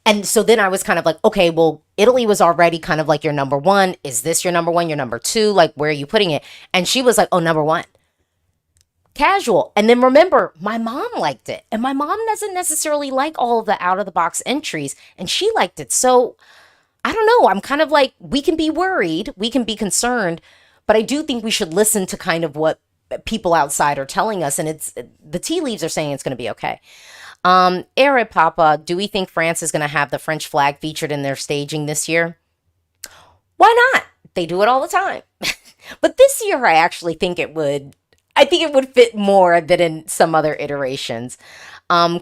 And so then I was kind of like, okay, well, Italy was already kind of like your number one. Is this your number one, your number two? Like, where are you putting it? And she was like, oh, number one. Casual. And then remember, my mom liked it. And my mom doesn't necessarily like all of the out of the box entries. And she liked it. So I don't know. I'm kind of like, we can be worried, we can be concerned, but I do think we should listen to kind of what people outside are telling us. And it's the tea leaves are saying it's going to be okay. Eric Papa, do we think France is going to have the French flag featured in their staging this year? Why not? They do it all the time. But this year, I actually think it would. I think it would fit more than in some other iterations.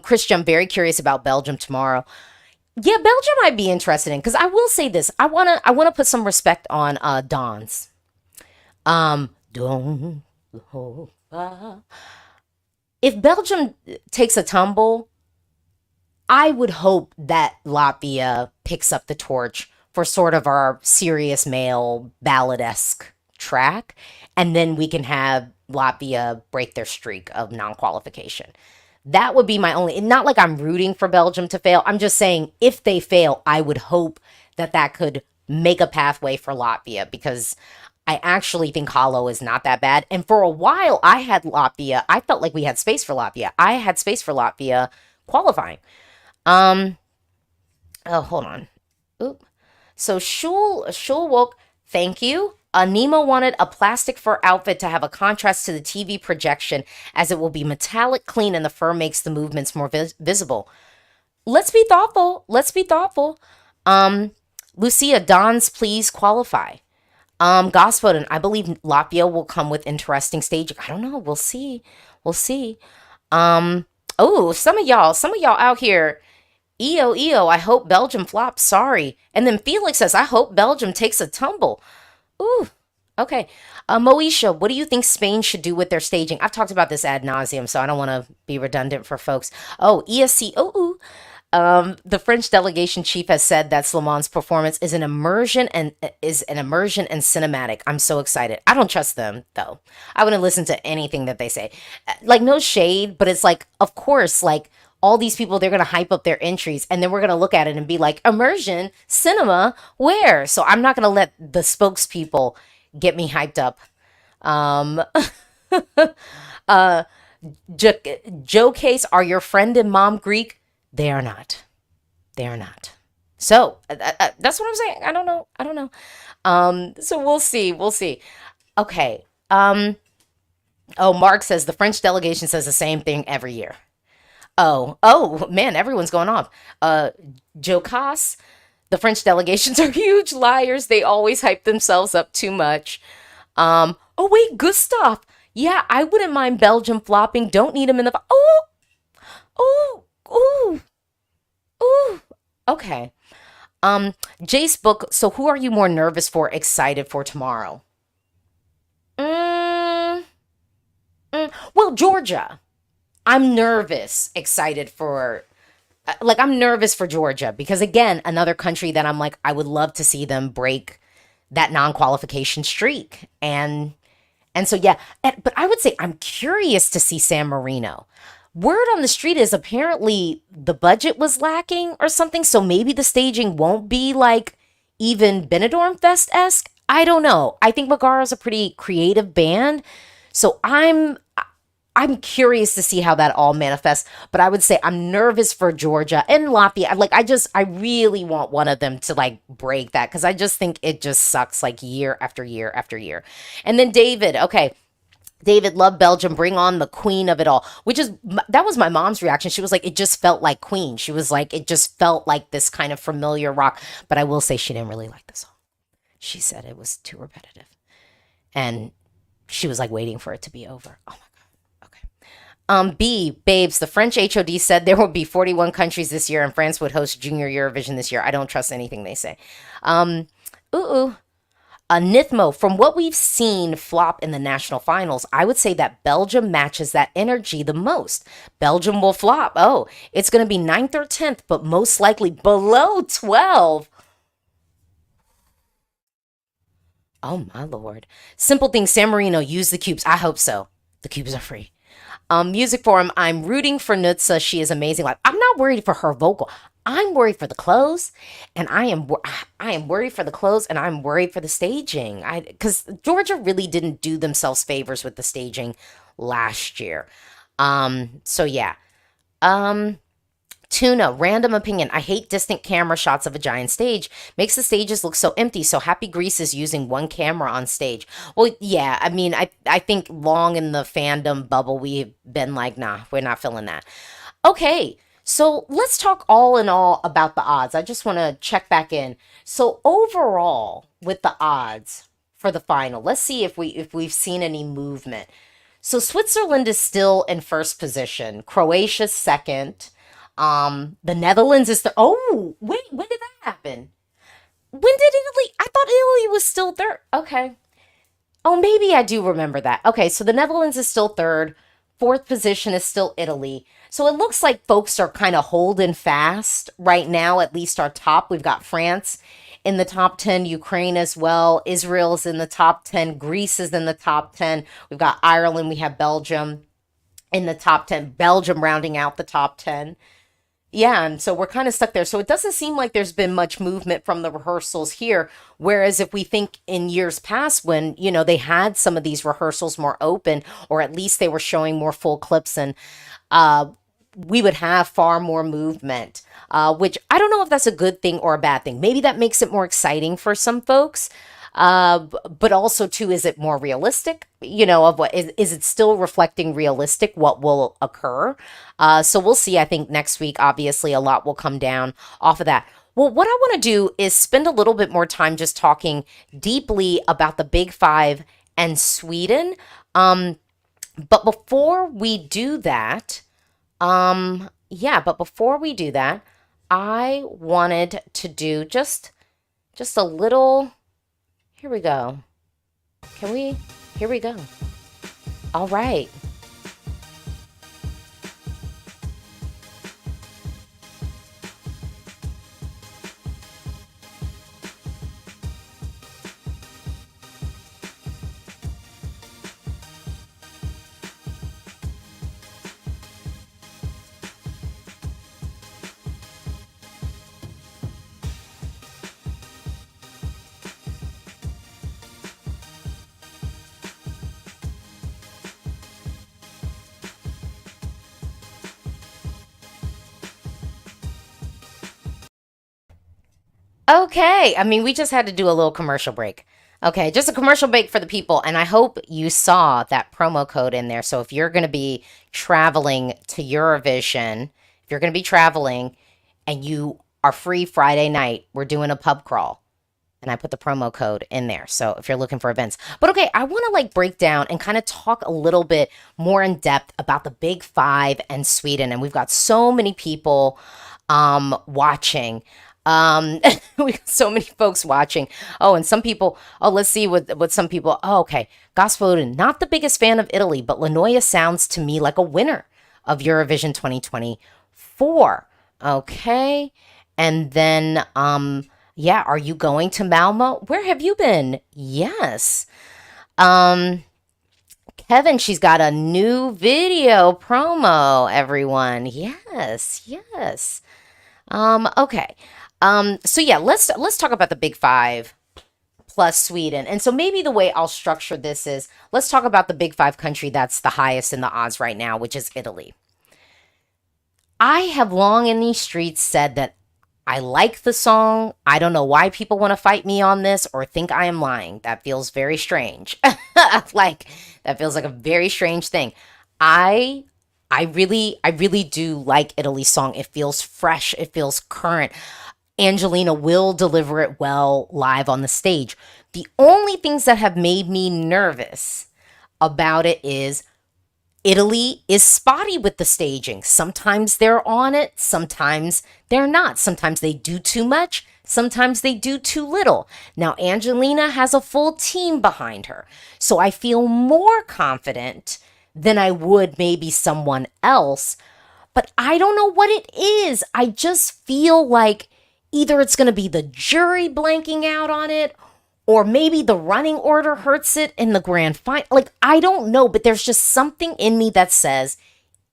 Christian, I'm very curious about Belgium tomorrow. Yeah, Belgium I'd be interested in, because I will say this. I wanna put some respect on Don's. Don. If Belgium takes a tumble, I would hope that Latvia picks up the torch for sort of our serious male ballad-esque track, and then we can have Latvia break their streak of non-qualification. That would be my only, not like I'm rooting for Belgium to fail. I'm just saying if they fail, I would hope that that could make a pathway for Latvia, because I actually think Hollow is not that bad. And for a while, I had Latvia. I felt like we had space for Latvia. I had space for Latvia qualifying. Oh, hold on. Oop. So Shul woke. Thank you. Nemo wanted a plastic fur outfit to have a contrast to the TV projection, as it will be metallic clean and the fur makes the movements more visible. Let's be thoughtful. Let's be thoughtful. Lucia, Dons, please qualify. Gospodin, I believe Latvia will come with interesting staging. I don't know. We'll see. We'll see. Oh, some of y'all out here. EO, I hope Belgium flops. Sorry. And then Felix says, I hope Belgium takes a tumble. Ooh, okay. Moesha, what do you think Spain should do with their staging? I've talked about this ad nauseum, so I don't want to be redundant for folks. Oh, ESC. The French delegation chief has said that Slamon's performance is an immersion and cinematic. I'm so excited. I don't trust them though. I wouldn't listen to anything that they say. Like, no shade, but it's like, of course, like all these people, they're going to hype up their entries, and then we're going to look at it and be like, immersion, cinema, where? So I'm not going to let the spokespeople get me hyped up. Joe Case, are your friend and mom Greek? They are not. They are not. So that's what I'm saying. I don't know. So we'll see. We'll see. Okay. Oh, Mark says the French delegation says the same thing every year. Oh, man, everyone's going off. Jokas, the French delegations are huge liars. They always hype themselves up too much. Oh, wait, Gustav. Yeah, I wouldn't mind Belgium flopping. Don't need him in the... Ooh. Okay. Jace Book, so who are you more nervous for, excited for tomorrow? Well, Georgia. I'm nervous, excited for, I'm nervous for Georgia, because again, another country that I'm like, I would love to see them break that non-qualification streak. And so, yeah, but I would say I'm curious to see San Marino. Word on the street is apparently the budget was lacking or something, so maybe the staging won't be like even Benidorm Fest-esque. I don't know. I think Megara's a pretty creative band, so I'm curious to see how that all manifests, but I would say I'm nervous for Georgia and Latvia. I really want one of them to like break that, because I just think it just sucks like year after year after year. And then David, love Belgium, bring on the queen of it all, that was my mom's reaction. She was like, it just felt like Queen. She was like, it just felt like this kind of familiar rock, but I will say she didn't really like the song. She said it was too repetitive, and she was like waiting for it to be over. Oh my Babes, the French HOD said there will be 41 countries this year and France would host Junior Eurovision this year. I don't trust anything they say. Nithmo, from what we've seen flop in the national finals, I would say that Belgium matches that energy the most. Belgium will flop. Oh, it's going to be 9th or 10th, but most likely below 12. Oh, my Lord. Simple thing, San Marino, use the cubes. I hope so. The cubes are free. Music Forum, I'm rooting for Nutsa. She is amazing. Like, I'm not worried for her vocal. I'm worried for the clothes, and I am worried for the clothes, and I'm worried for the staging. I Because Georgia really didn't do themselves favors with the staging last year. So yeah. Um, Tuna, random opinion. I hate distant camera shots of a giant stage. Makes the stages look so empty. So Happy Grease is using one camera on stage. Well, yeah, I mean, I think long in the fandom bubble, we've been like, nah, we're not feeling that. Okay, so let's talk all in all about the odds. I just want to check back in. So overall, with the odds for the final, let's see if we've seen any movement. So Switzerland is still in first position. Croatia second. The Netherlands is the. Oh, wait, when did that happen? When did Italy? I thought Italy was still third. Okay. Oh, maybe I do remember that. Okay, so the Netherlands is still third. Fourth position is still Italy. So it looks like folks are kind of holding fast right now, at least our top. We've got France in the top 10, Ukraine as well. Israel's in the top 10. Greece is in the top 10. We've got Ireland. We have Belgium in the top 10. Belgium rounding out the top 10. Yeah, and so we're kind of stuck there. So it doesn't seem like there's been much movement from the rehearsals here. Whereas if we think in years past when, they had some of these rehearsals more open, or at least they were showing more full clips, and uh, we would have far more movement, which I don't know if that's a good thing or a bad thing. Maybe that makes it more exciting for some folks. But also too, is it more realistic? Of what is it still reflecting realistic what will occur? So we'll see. I think next week, obviously, a lot will come down off of that. Well, what I want to do is spend a little bit more time just talking deeply about the Big Five and Sweden. But before we do that, I wanted to do just a little. Here we go. Here we go. All right. Okay. I mean, we just had to do a little commercial break. Okay, just a commercial break for the people. And I hope you saw that promo code in there. So if you're going to be traveling to Eurovision, if you're going to be traveling and you are free Friday night, we're doing a pub crawl. And I put the promo code in there. So if you're looking for events. But okay, I want to break down and kind of talk a little bit more in depth about the Big Five and Sweden. And we've got so many people watching. We got so many folks watching. Oh, and some people, let's see what some people, okay. Gospodin, not the biggest fan of Italy, but Lanoya sounds to me like a winner of Eurovision 2024. Okay. And then, yeah, are you going to Malmö? Where have you been? Yes. Kevin, she's got a new video promo, everyone. Yes, yes. Okay. So yeah, let's talk about the Big Five plus Sweden. And so maybe the way I'll structure this is let's talk about the Big Five country that's the highest in the odds right now, which is Italy. I have long in these streets said that I like the song. I don't know why people want to fight me on this or think I am lying. That feels very strange. That feels like a very strange thing. I I really do like Italy's song. It feels fresh. It feels current. Angelina will deliver it well live on the stage. The only things that have made me nervous about it is Italy is spotty with the staging. Sometimes they're on it, sometimes they're not. Sometimes they do too much, sometimes they do too little. Now, Angelina has a full team behind her, so I feel more confident than I would maybe someone else, but I don't know what it is. I just feel like either it's going to be the jury blanking out on it, or maybe the running order hurts it in the grand final. Like, I don't know, but there's just something in me that says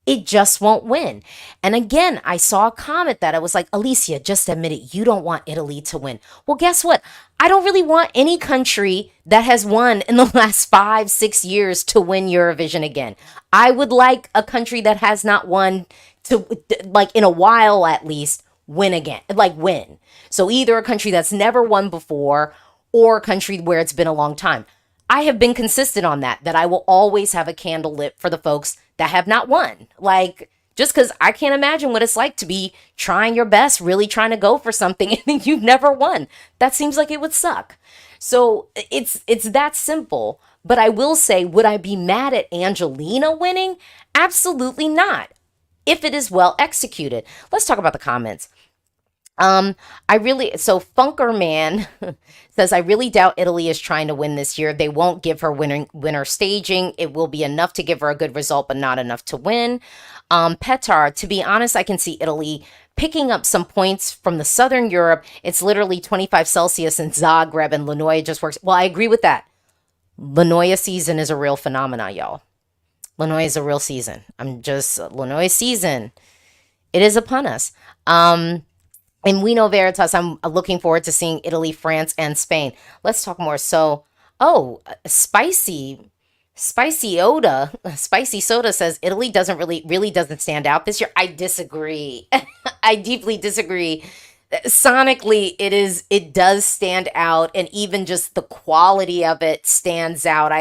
It just won't win. And again, I saw a comment that I was like, Alesia, just admit it. You don't want Italy to win. Well, guess what? I don't really want any country that has won in the last 5, 6 years to win Eurovision again. I would like a country that has not won to, like, in a while at least, win again, like win. So either a country that's never won before or a country where it's been a long time. I have been consistent on that I will always have a candle lit for the folks that have not won. Like, just because I can't imagine what it's like to be trying your best, really trying to go for something and you've never won. That seems like it would suck. So it's that simple. But I will say, would I be mad at Angelina winning? Absolutely not. If it is well executed. Let's talk about the comments. So Funker Man says, I really doubt Italy is trying to win this year. They won't give her winner staging. It will be enough to give her a good result, but not enough to win. Petar, to be honest, I can see Italy picking up some points from the Southern Europe. It's literally 25 Celsius in Zagreb and Lenoia just works. Well, I agree with that. Lenoia season is a real phenomenon, y'all. Lenoia is a real season. Lenoia season. It is upon us. And we know Veritas, I'm looking forward to seeing Italy, France, and Spain. Let's talk more. So, Spicy Soda says Italy really doesn't stand out this year. I disagree. I deeply disagree. Sonically, it does stand out, and even just the quality of it stands out.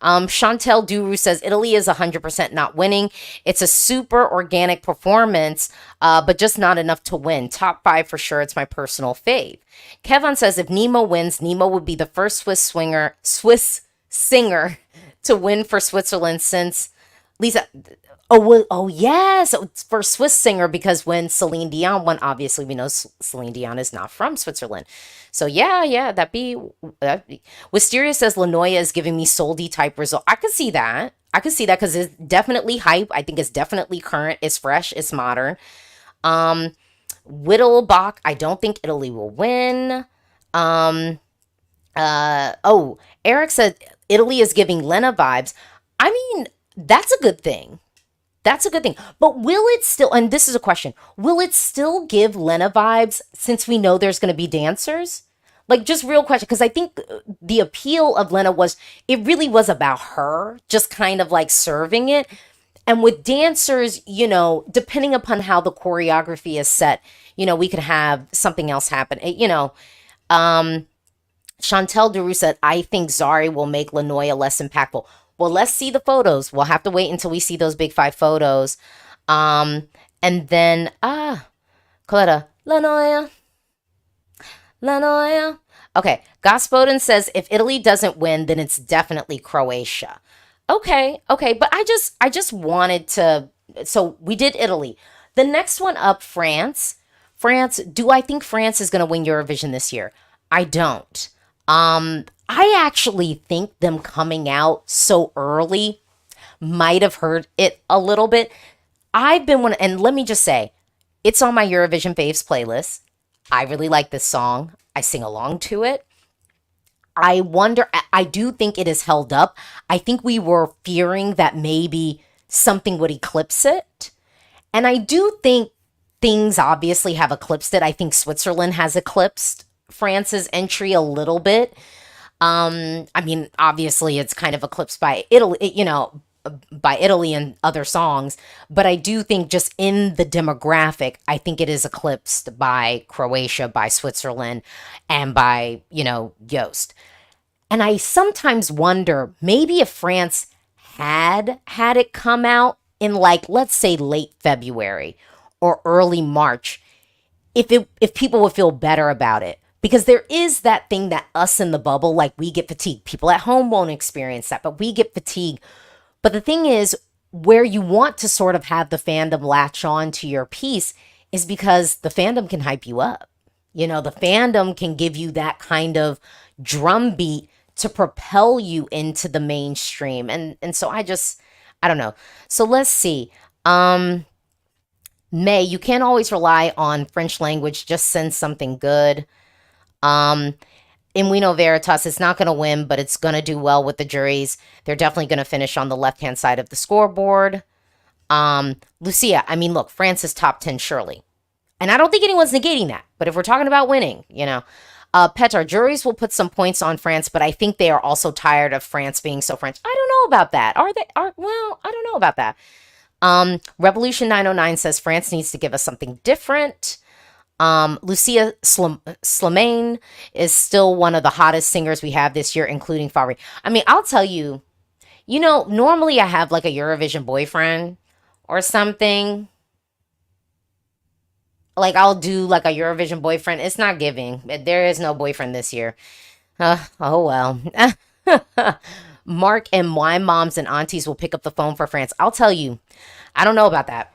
Chantel Duru says Italy is 100% not winning. It's a super organic performance, but just not enough to win. Top 5 for sure. It's my personal fave. Kevin says if Nemo wins, Nemo would be the first Swiss singer to win for Switzerland since Lisa. Oh yes, so it's for Swiss singer, because when Celine Dion won, obviously we know Celine Dion is not from Switzerland. So yeah, that'd be. Wisteria says Lenoia is giving me Soldi type result. I could see that because it's definitely hype. I think it's definitely current. It's fresh. It's modern. Whittlebach, I don't think Italy will win. Eric said Italy is giving Lena vibes. I mean, that's a good thing. That's a good thing. But will it still, and this is a question, will it still give Lena vibes since we know there's going to be dancers? Like, just real question, because I think the appeal of Lena was, it really was about her, just kind of like serving it. And with dancers, depending upon how the choreography is set, we could have something else happen. Chantel Duru said, I think Zari will make Lenoia less impactful. Well, let's see the photos. We'll have to wait until we see those big 5 photos. And then, Coletta, Lenoia. Okay, Gospodin says, if Italy doesn't win, then it's definitely Croatia. Okay, but I just wanted to, so we did Italy. The next one up, France. Do I think France is going to win Eurovision this year? I don't. I actually think them coming out so early might have hurt it a little bit. And let me just say, it's on my Eurovision Faves playlist. I really like this song. I sing along to it. I do think it is held up. I think we were fearing that maybe something would eclipse it. And I do think things obviously have eclipsed it. I think Switzerland has eclipsed France's entry a little bit. I mean, obviously it's kind of eclipsed by Italy, by Italy and other songs, but I do think just in the demographic, I think it is eclipsed by Croatia, by Switzerland, and by, Yost. And I sometimes wonder, maybe if France had it come out in, like, let's say late February or early March, if people would feel better about it. Because there is that thing that us in the bubble, like, we get fatigued. People at home won't experience that, but we get fatigued. But the thing is, where you want to sort of have the fandom latch on to your piece is because the fandom can hype you up. The fandom can give you that kind of drumbeat to propel you into the mainstream. And so I don't know. So let's see. May, you can't always rely on French language. Just send something good. And we know Veritas is not going to win, but it's going to do well with the juries. They're definitely going to finish on the left-hand side of the scoreboard. Lucia, I mean, look, France is top 10 surely. And I don't think anyone's negating that. But if we're talking about winning, Petar, juries will put some points on France, but I think they are also tired of France being so French. I don't know about that. Well, I don't know about that. Revolution 909 says France needs to give us something different. Lucia Slimane is still one of the hottest singers we have this year, including Fabri. I mean, I'll tell you, normally I have like a Eurovision boyfriend or something. Like I'll do like a Eurovision boyfriend. It's not giving. There is no boyfriend this year. Oh well. Mark and my moms and aunties will pick up the phone for France. I'll tell you, I don't know about that.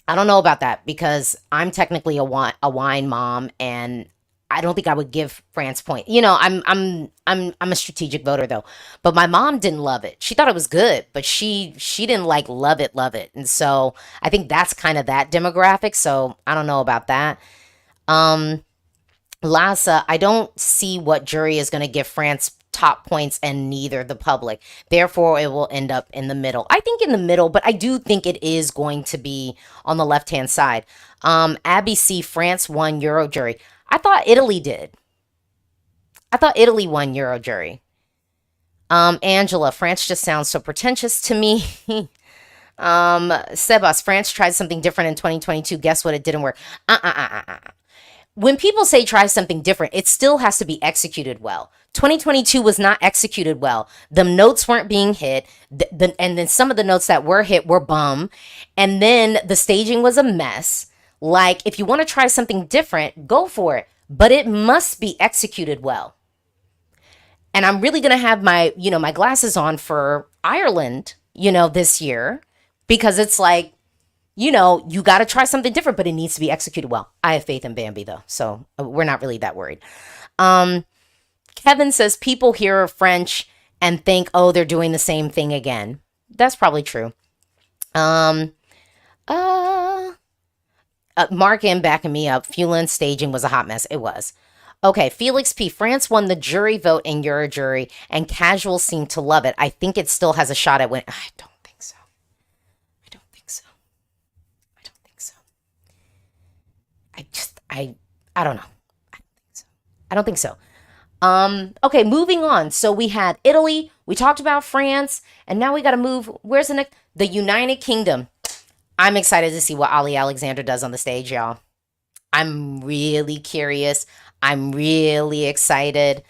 I don't know about that because I'm technically a wine mom, and I don't think I would give France point. I'm a strategic voter though. But my mom didn't love it. She thought it was good, but she didn't like love it. And so I think that's kind of that demographic. So I don't know about that. Lassa, I don't see what jury is going to give France top points and neither the public. Therefore, it will end up in the middle. I think in the middle, but I do think it is going to be on the left-hand side. Abby C, France won Euro jury. I thought Italy did. I thought Italy won Euro jury. Angela, France just sounds so pretentious to me. Sebas, France tried something different in 2022. Guess what? It didn't work. When people say try something different, it still has to be executed well. 2022 was not executed well. The notes weren't being hit. And then some of the notes that were hit were bum. And then the staging was a mess. Like, if you want to try something different, go for it. But it must be executed well. And I'm really going to have my glasses on for Ireland, this year. Because it's like, you got to try something different, but it needs to be executed well. I have faith in Bambi, though. So we're not really that worried. Kevin says people hear French and think, oh, they're doing the same thing again. That's probably true. Mark M backing me up. Fuelin staging was a hot mess. It was. Okay, Felix P. France won the jury vote in Eurojury, and casuals seem to love it. I think it still has a shot at win. I don't think so. I don't think so. I don't think so. I don't know. I don't think so. I don't think so. Okay, moving on. So we had Italy, we talked about France, and now we got to move. Where's the next? The United Kingdom. I'm excited to see what Ali Alexander does on the stage, y'all. I'm really curious. I'm really excited.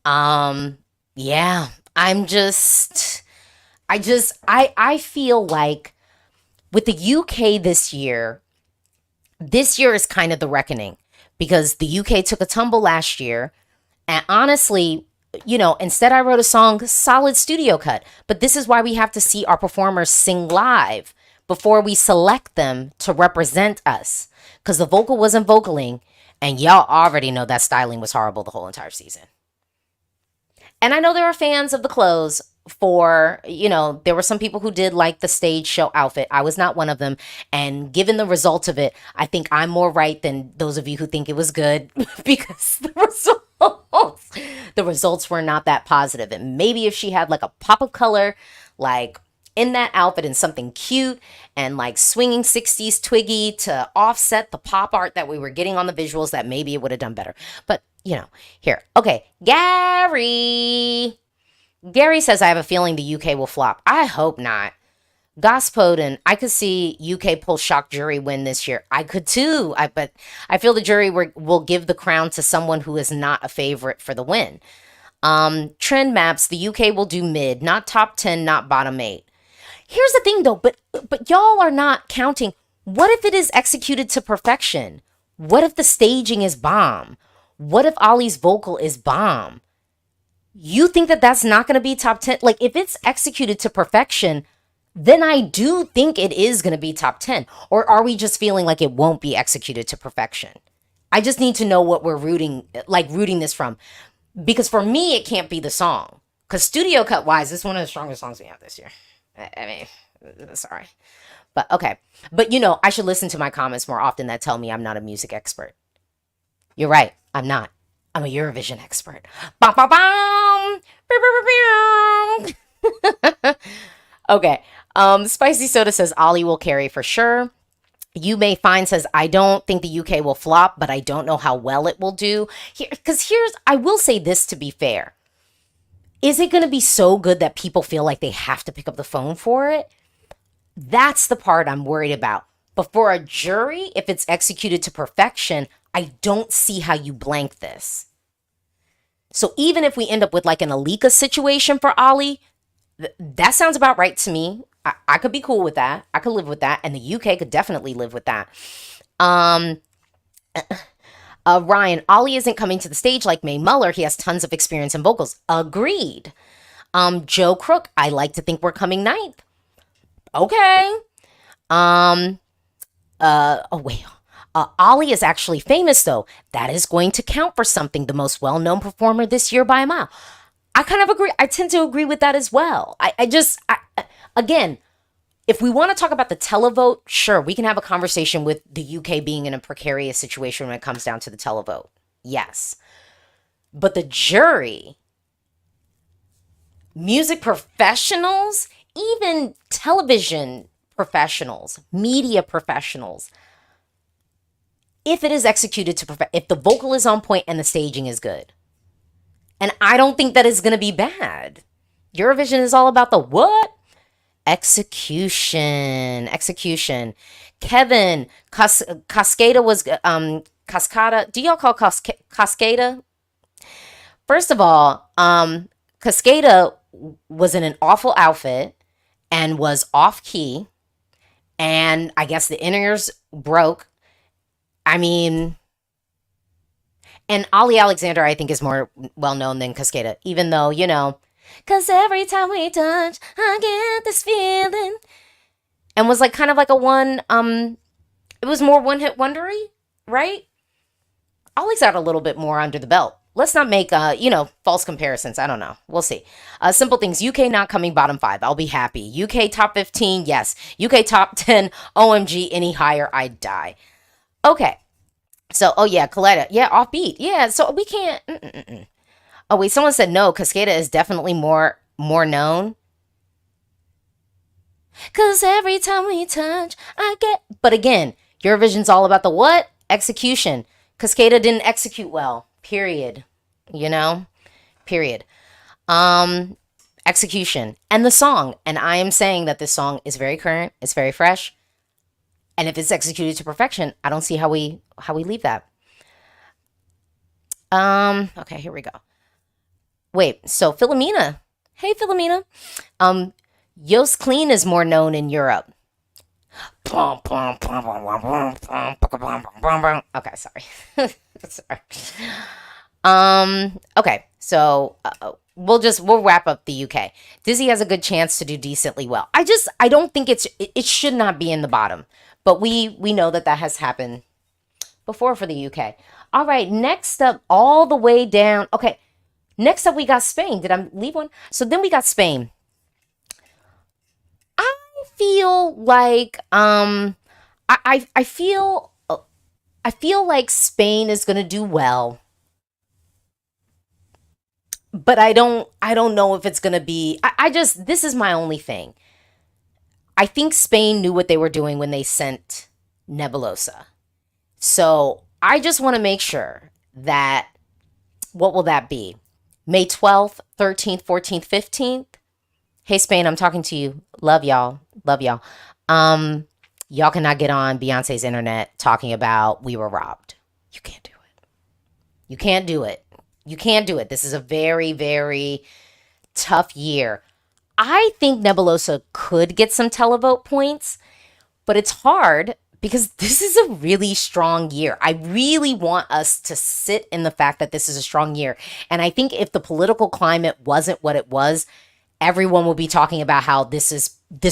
Yeah, I feel like with the UK this year is kind of the reckoning because the UK took a tumble last year. And honestly, instead I wrote a song, solid studio cut. But this is why we have to see our performers sing live before we select them to represent us. Because the vocal wasn't vocaling. And y'all already know that styling was horrible the whole entire season. And I know there are fans of the clothes for, there were some people who did like the stage show outfit. I was not one of them. And given the result of it, I think I'm more right than those of you who think it was good because the results were not that positive. And maybe if she had like a pop of color, like in that outfit and something cute and like swinging 60s twiggy to offset the pop art that we were getting on the visuals, that maybe it would have done better. But, here. Okay, Gary says, I have a feeling the UK will flop. I hope not. Gospodin, I could see UK pull shock jury win this year. I could too. But I feel the jury will give the crown to someone who is not a favorite for the win. Trend maps, the UK will do mid, not top 10, not bottom 8. Here's the thing though, but y'all are not counting. What if it is executed to perfection? What if the staging is bomb? What if Ollie's vocal is bomb? You think that that's not going to be top 10? Like if it's executed to perfection, then I do think it is going to be top 10. Or are we just feeling like it won't be executed to perfection? I just need to know what we're rooting this from. Because for me, it can't be the song. Because studio cut wise, it's one of the strongest songs we have this year. I mean, sorry. But okay. But I should listen to my comments more often that tell me I'm not a music expert. You're right. I'm not. I'm a Eurovision expert. Bum, bum, bum. Okay. Spicy Soda says Ollie will carry for sure. You May Find says, I don't think the UK will flop, but I don't know how well it will do. I will say this to be fair. Is it going to be so good that people feel like they have to pick up the phone for it? That's the part I'm worried about. But for a jury, if it's executed to perfection, I don't see how you blank this. So even if we end up with like an Alika situation for Ollie, that sounds about right to me. I could be cool with that. I could live with that. And the UK could definitely live with that. Ryan, Ollie isn't coming to the stage like Mae Muller. He has tons of experience in vocals. Agreed. Joe Crook, I like to think we're coming ninth. Okay. Ollie is actually famous, though. That is going to count for something. The most well-known performer this year by a mile. I kind of agree. I tend to agree with that as well. Again, if we want to talk about the televote, sure, we can have a conversation with the UK being in a precarious situation when it comes down to the televote. Yes. But the jury, music professionals, even television professionals, media professionals, if it is executed to if the vocal is on point and the staging is good. And I don't think that is going to be bad. Eurovision is all about the what? Execution. Kevin, Cascada was, Cascada. Do y'all call Cascada? First of all, Cascada was in an awful outfit and was off key. And I guess the inner-ears broke. I mean, and Ollie Alexander, I think, is more well-known than Cascada, even though, you know, 'cause every time we touch, I get this feeling. And was like kind of like a one, it was more one-hit wondery, right? Ollie's got a little bit more under the belt. Let's not make, false comparisons. I don't know. We'll see. Simple things. UK not coming bottom 5. I'll be happy. UK top 15, yes. UK top 10, OMG, any higher, I'd die. Okay. So, oh yeah, Coletta. Yeah, offbeat. Yeah, so we can't. Oh wait, someone said no. Cascada is definitely more known. 'Cause every time we touch, I get. But again, Eurovision's all about the what? Execution. Cascada didn't execute well. Period. Period. Execution and the song. And I am saying that this song is very current. It's very fresh. And if it's executed to perfection, I don't see how we leave that. Okay, here we go. Wait, so Philomena. Hey, Philomena. Yost Clean is more known in Europe. Okay, sorry. Sorry. Okay, so we'll wrap up the UK. Dizzy has a good chance to do decently well. I don't think it should not be in the bottom, but we know that has happened before for the UK. All right, next up, all the way down. Okay, next up we got Spain. Did I leave one? So then we got Spain. I feel like I feel like Spain is gonna do well. But I don't know if it's going to be, this is my only thing. I think Spain knew what they were doing when they sent Nebulosa. So I just want to make sure that, what will that be? May 12th, 13th, 14th, 15th? Hey, Spain, I'm talking to you. Love y'all. Love y'all. Y'all cannot get on Beyonce's internet talking about we were robbed. You can't do it. You can't do it. You can't do it. This is a very, very tough year. I think Nebulosa could get some televote points, but it's hard because this is a really strong year. I really want us to sit in the fact that this is a strong year. And I think if the political climate wasn't what it was, everyone will be talking about how this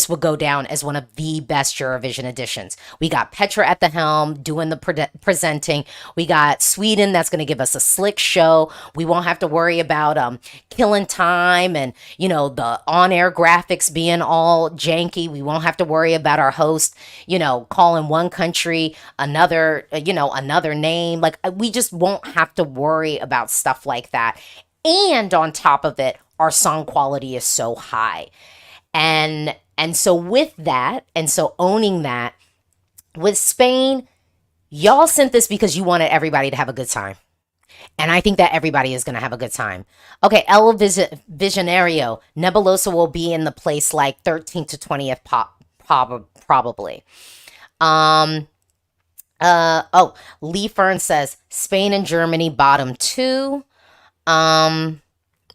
would go down as one of the best Eurovision editions. We got Petra at the helm doing the presenting. We got Sweden that's going to give us a slick show. We won't have to worry about killing time and, the on-air graphics being all janky. We won't have to worry about our host, calling one country another, another name. Like, we just won't have to worry about stuff like that. And on top of it, our song quality is so high. And And so with that, and so owning that, with Spain, y'all sent this because you wanted everybody to have a good time. And I think that everybody is going to have a good time. Okay, El Visionario. Nebulosa will be in the place like 13th to 20th probably. Lee Fern says Spain and Germany bottom 2.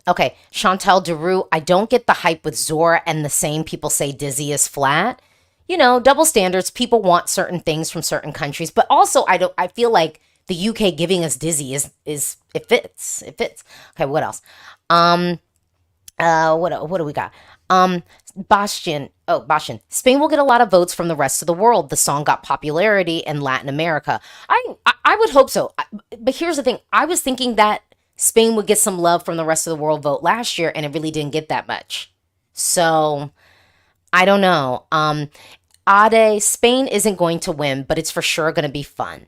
Okay, Chantal Deroux. I don't get the hype with Zora, and the same people say Dizzy is flat. You know, double standards. People want certain things from certain countries, but also I feel like the UK giving us Dizzy is it fits. It fits. Okay, what else? What do we got? Bastian. Spain will get a lot of votes from the rest of the world. The song got popularity in Latin America. I would hope so. But here's the thing. I was thinking that Spain would get some love from the rest of the world vote last year, and it really didn't get that much. So I don't know. Ade, Spain isn't going to win, but it's for sure going to be fun.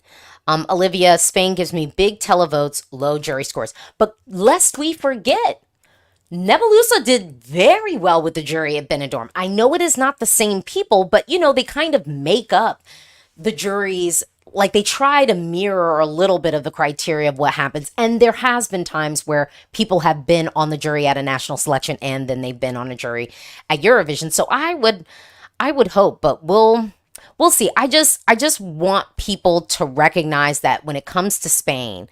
Olivia, Spain gives me big televotes, low jury scores. But lest we forget, Nebulosa did very well with the jury at Benidorm. I know it is not the same people, but you know, they kind of make up the juries. Like they try to mirror a little bit of the criteria of what happens. And there has been times where people have been on the jury at a national selection and then they've been on a jury at Eurovision. So I would hope, but we'll see. I just want people to recognize that when it comes to Spain,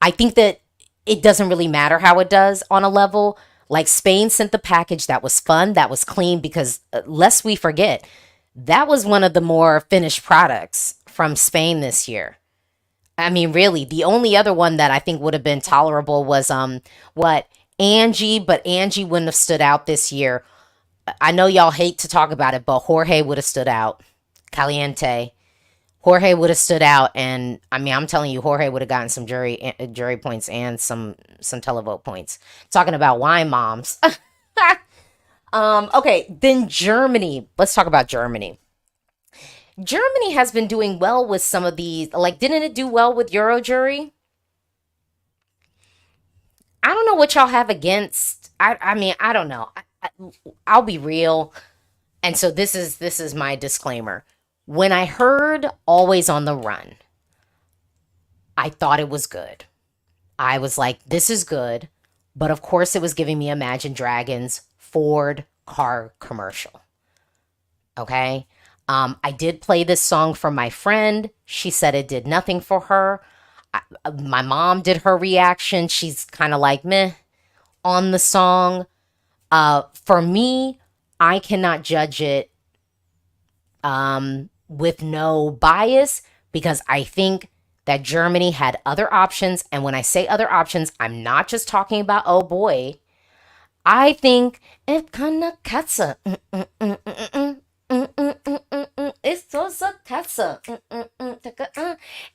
I think that it doesn't really matter how it does on a level. Like Spain sent the package that was fun, that was clean, because lest we forget, that was one of the more finished products from Spain this year. I mean, really, the only other one that I think would have been tolerable was Angie, but Angie wouldn't have stood out this year. I know y'all hate to talk about it, but Jorge would have stood out. Caliente. Jorge would have stood out, and I mean, I'm telling you, Jorge would have gotten some jury points and some televote points. Talking about wine moms. Okay, then Germany. Let's talk about Germany. Germany has been doing well with some of these. Like, didn't it do well with Euro jury? I don't know what y'all have against. I mean, I don't know. I'll be real. And so this is my disclaimer. When I heard Always on the Run, I thought it was good. I was like, this is good. But of course, it was giving me Imagine Dragons Ford car commercial. Okay? I did play this song for my friend. She said it did nothing for her. My mom did her reaction. She's kind of like meh on the song. For me, I cannot judge it with no bias because I think that Germany had other options. And when I say other options, I'm not just talking about, oh boy. I think it's so katsa.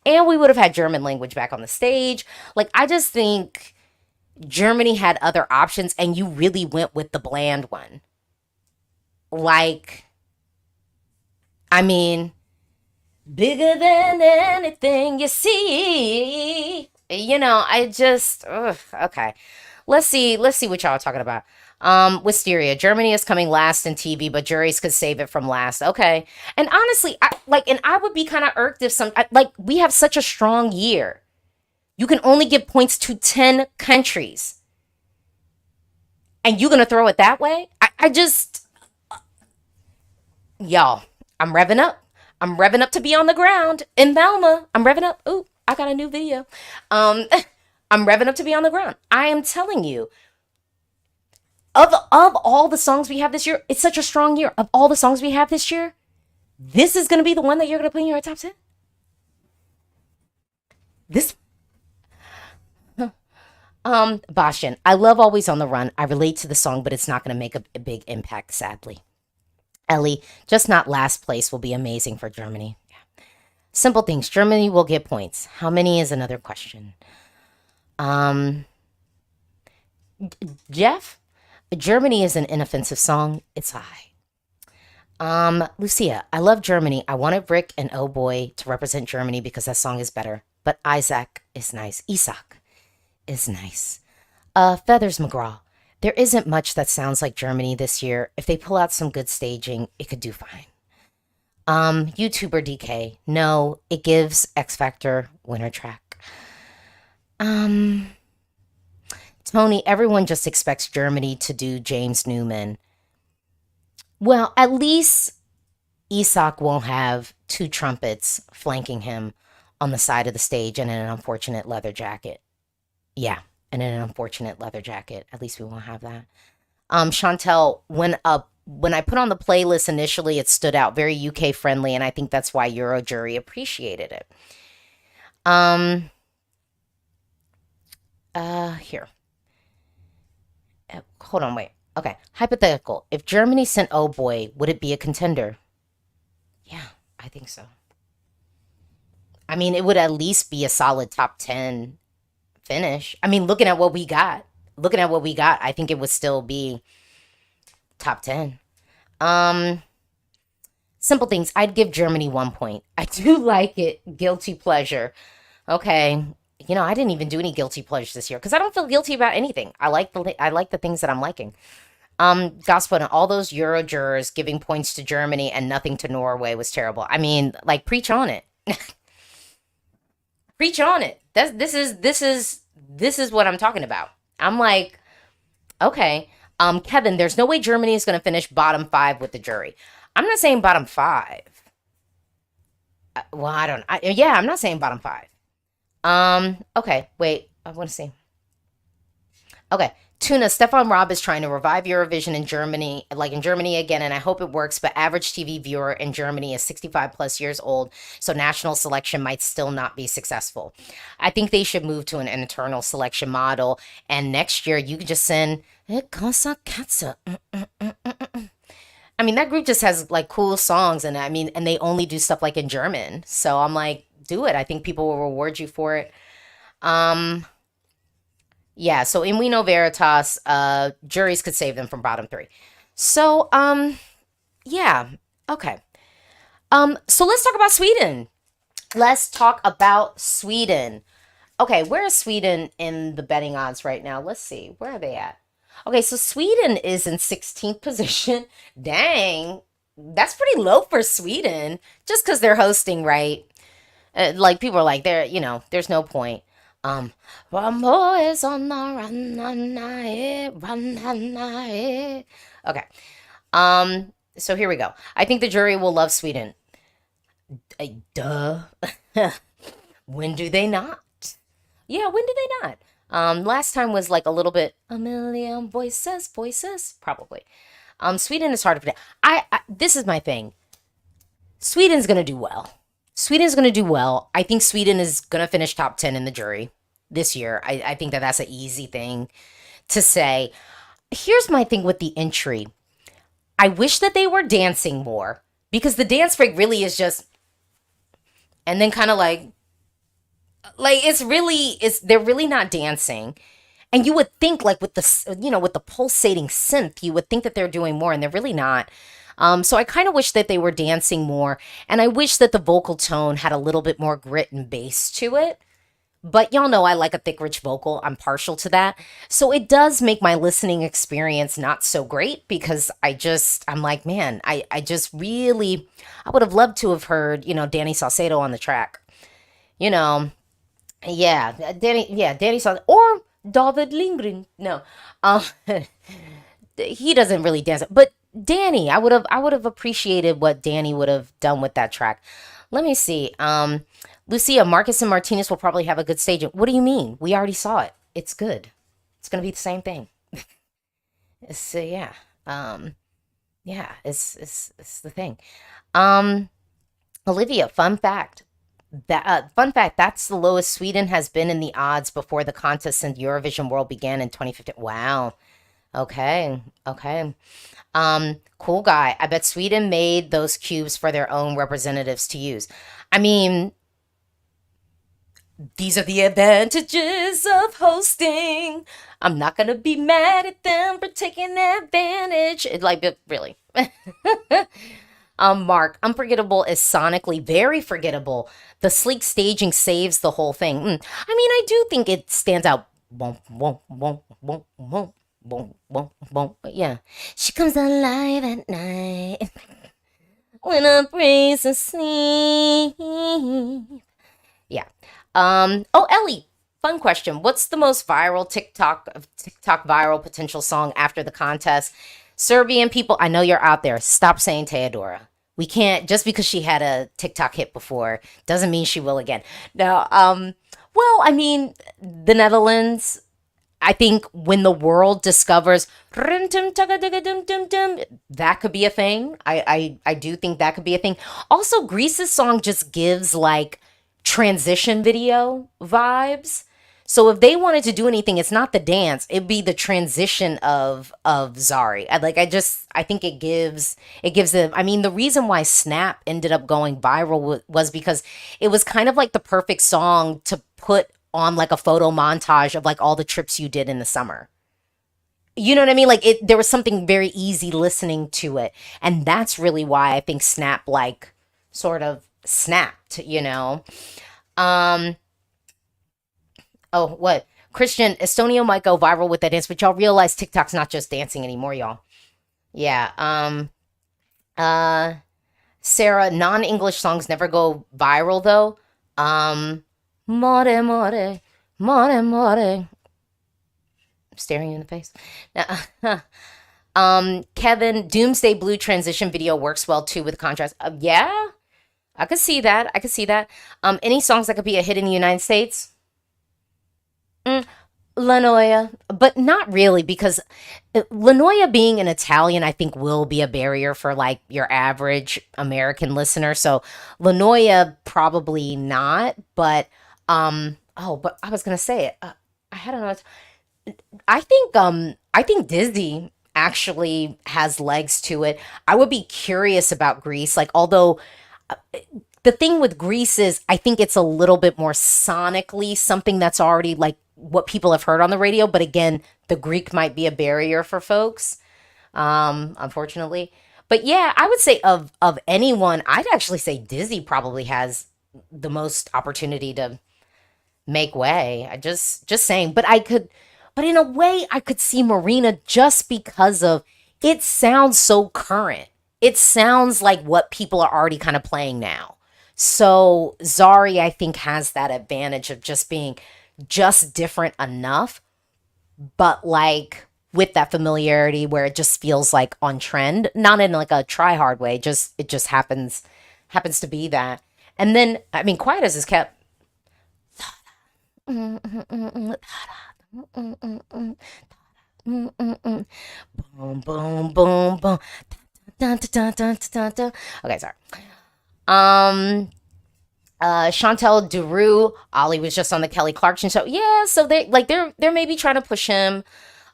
And we would have had German language back on the stage. Like, I just think Germany had other options and you really went with the bland one. Like, I mean, bigger than anything you see. You know, I just, okay. Let's see what y'all are talking about. Wisteria. Germany is coming last in TV, but juries could save it from last. Okay. And honestly, I would be kind of irked if we have such a strong year. You can only give points to 10 countries. And you're going to throw it that way? Y'all, I'm revving up. I'm revving up to be on the ground in Malmö. I'm revving up. Ooh, I got a new video. I'm revving up to be on the ground. I am telling you, of all the songs we have this year, it's such a strong year. Of all the songs we have this year, this is going to be the one that you're going to put in your top 10? This... Bastian, I love Always on the Run. I relate to the song, but it's not going to make a big impact, sadly. Ellie, just not last place will be amazing for Germany. Yeah. Simple things. Germany will get points. How many is another question. Jeff, Germany is an inoffensive song. It's high. Lucia, I love Germany. I wanted Rick and Oh Boy to represent Germany because that song is better. But Isaac is nice. Isaac is nice. Feathers McGraw. there isn't much that sounds like Germany this year. If they pull out some good staging, it could do fine. YouTuber DK. No, it gives X Factor winner track. Tony, everyone just expects Germany to do James Newman. Well, at least Isak won't have two trumpets flanking him on the side of the stage and in an unfortunate leather jacket. Yeah, and in an unfortunate leather jacket. At least we won't have that. Chantel, when I put on the playlist initially, it stood out very UK friendly, and I think that's why Euro Jury appreciated it. Here. Hold on, wait. Okay, hypothetical. If Germany sent Oh Boy, would it be a contender? Yeah, I think so. I mean, it would at least be a solid top 10 finish. I mean, looking at what we got, I think it would still be top 10. Simple things. I'd give Germany 1 point. I do like it. Guilty pleasure. Okay. You know, I didn't even do any guilty pleasures this year because I don't feel guilty about anything. I like the things that I'm liking. Gospel and all those Euro jurors giving points to Germany and nothing to Norway was terrible. I mean, like, preach on it. Preach on it. This is what I'm talking about. I'm like, okay. Kevin, there's no way Germany is going to finish bottom 5 with the jury. I'm not saying bottom 5. Well, I'm not saying bottom 5. Okay, wait, I want to see. Okay, Tuna, Stefan Raab is trying to revive Eurovision in Germany, again, and I hope it works, but average TV viewer in Germany is 65 plus years old, so national selection might still not be successful. I think they should move to an internal selection model, and next year you can just send Casa Katze. I mean, that group just has like cool songs, and I mean, and they only do stuff like in German, so I'm like, do it. I think people will reward you for it. Yeah, so in We Know Veritas, juries could save them from bottom 3. So, yeah, okay. So let's talk about Sweden. Okay, where is Sweden in the betting odds right now? Let's see, where are they at? Okay, so Sweden is in 16th position. Dang, that's pretty low for Sweden, just because they're hosting, right? Like, people are like, there's no point. One more is on the run, okay. So here we go. I think the jury will love Sweden. Duh. When do they not? Yeah, when do they not? Last time was like a little bit, a million voices, probably. Sweden is hard to predict. This is my thing. Sweden's gonna do well. I think Sweden is going to finish top 10 in the jury this year. I think that's an easy thing to say. Here's my thing with the entry. I wish that they were dancing more, because the dance break really is just, and then kind of like they're really not dancing. And you would think, like, with the pulsating synth, you would think that they're doing more, and they're really not. So I kind of wish that they were dancing more, and I wish that the vocal tone had a little bit more grit and bass to it. But y'all know I like a thick, rich vocal. I'm partial to that. So it does make my listening experience not so great, because I'm like, man, I would have loved to have heard, Danny Saucedo on the track. Danny Saucedo, or David Lindgren. No, he doesn't really dance, but Danny, I would have appreciated what Danny would have done with that track. Let me see. Lucia, Marcus and Martinez will probably have a good staging. What do you mean? We already saw it. It's good. It's gonna be the same thing. So yeah. It's the thing. Olivia, fun fact. That's the lowest Sweden has been in the odds before the contest since Eurovision World began in 2015. Wow. Okay. Cool guy. I bet Sweden made those cubes for their own representatives to use. I mean, these are the advantages of hosting. I'm not gonna be mad at them for taking advantage. Really. Mark, unforgettable is sonically very forgettable. The sleek staging saves the whole thing. I mean, I do think it stands out. boom, boom, boom. Yeah. She comes alive at night when I praise asleep. Yeah. Oh, Ellie, fun question. What's the most viral TikTok viral potential song after the contest? Serbian people, I know you're out there. Stop saying Teodora. We can't just because she had a TikTok hit before doesn't mean she will again. No, well, I mean, the Netherlands, I think when the world discovers that could be a thing. I do think that could be a thing. Also, Greece's song just gives like transition video vibes. So if they wanted to do anything, it's not the dance; it'd be the transition of Zari. I think it gives them. I mean, the reason why Snap ended up going viral was because it was kind of like the perfect song to put on like a photo montage of like all the trips you did in the summer. You know what I mean? Like there was something very easy listening to it. And that's really why I think Snap like sort of snapped, you know? Um, oh, what? Christian, Estonia might go viral with that dance, but y'all realize TikTok's not just dancing anymore, y'all. Yeah. Uh, Sarah, non-English songs never go viral though. More, more, more. Staring you in the face. Now, Kevin, Doomsday Blue transition video works well too with contrast. Yeah, I could see that. I could see that. Any songs that could be a hit in the United States? Lanoia, but not really because Lanoia being an Italian, I think will be a barrier for like your average American listener. So Lanoia probably not, but but I was gonna say it. I had another. I think Disney actually has legs to it. I would be curious about Greece. Like, although the thing with Greece is I think it's a little bit more sonically something that's already like what people have heard on the radio. But again, the Greek might be a barrier for folks, unfortunately. But yeah, I would say of anyone, I'd actually say Disney probably has the most opportunity to make way. I just saying, but in a way I could see Marina just because of it sounds so current. It sounds like what people are already kind of playing now. So Zari, I think, has that advantage of just being just different enough, but like with that familiarity where it just feels like on trend, not in like a try hard way. Just it just happens to be that. And then I mean, Quiet as is kept. Boom, boom, boom, boom. Dun, dun, dun, dun, dun, dun. Okay, sorry. Um, Chantel Duru, Ollie was just on the Kelly Clarkson show. Yeah, so they're maybe trying to push him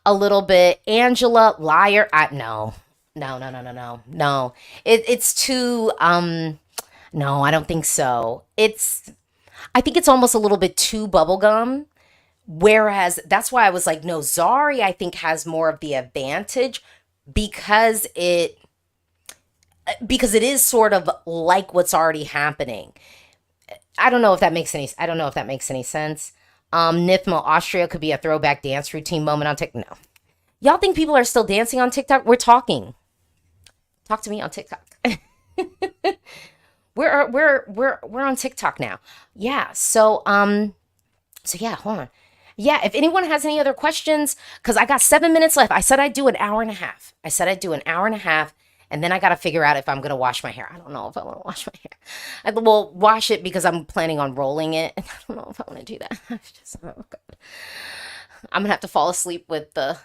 a little bit. Angela, liar. No, no, no, no, no, no, no. It's too. No, I don't think so. I think it's almost a little bit too bubblegum. Whereas that's why I was like, no, Zari, I think, has more of the advantage because it is sort of like what's already happening. I don't know if that makes any sense. Nithma, Austria could be a throwback dance routine moment on TikTok. No. Y'all think people are still dancing on TikTok? We're talking. Talk to me on TikTok. We're on TikTok now. Yeah. So yeah, hold on. Yeah, if anyone has any other questions, because I got 7 minutes left. I said I'd do an hour and a half. And then I got to figure out if I'm going to wash my hair. I don't know if I want to wash my hair. I will wash it because I'm planning on rolling it. And I don't know if I want to do that. Oh God. I'm going to have to fall asleep with the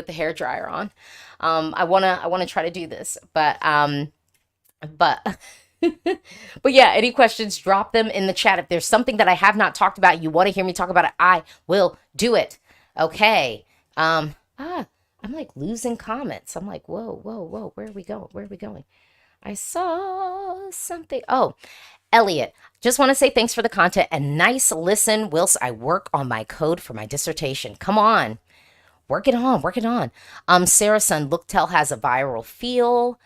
hair dryer on. I want to try to do this, but but yeah, any questions, drop them in the chat. If there's something that I have not talked about, you want to hear me talk about it, I will do it. Okay. I'm like losing comments. I'm like, whoa, whoa, whoa. Where are we going? Where are we going? I saw something. Oh, Elliot, just want to say thanks for the content and nice listen whilst I work on my code for my dissertation. Come on. Work it on. Work it on. Sarah Sun, Looktel has a viral feel.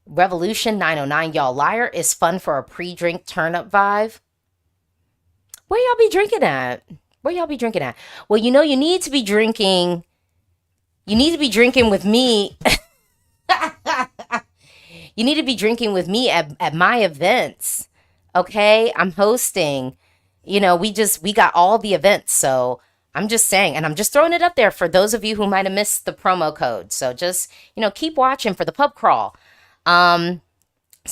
Revolution 909, y'all liar is fun for a pre-drink turn-up vibe. Where y'all be drinking at? Where y'all be drinking at? Well, you know you need to be drinking You need to be drinking with me. You need to be drinking with me at my events. Okay? I'm hosting. We got all the events. So I'm just saying, and I'm just throwing it up there for those of you who might have missed the promo code. So just, keep watching for the pub crawl. So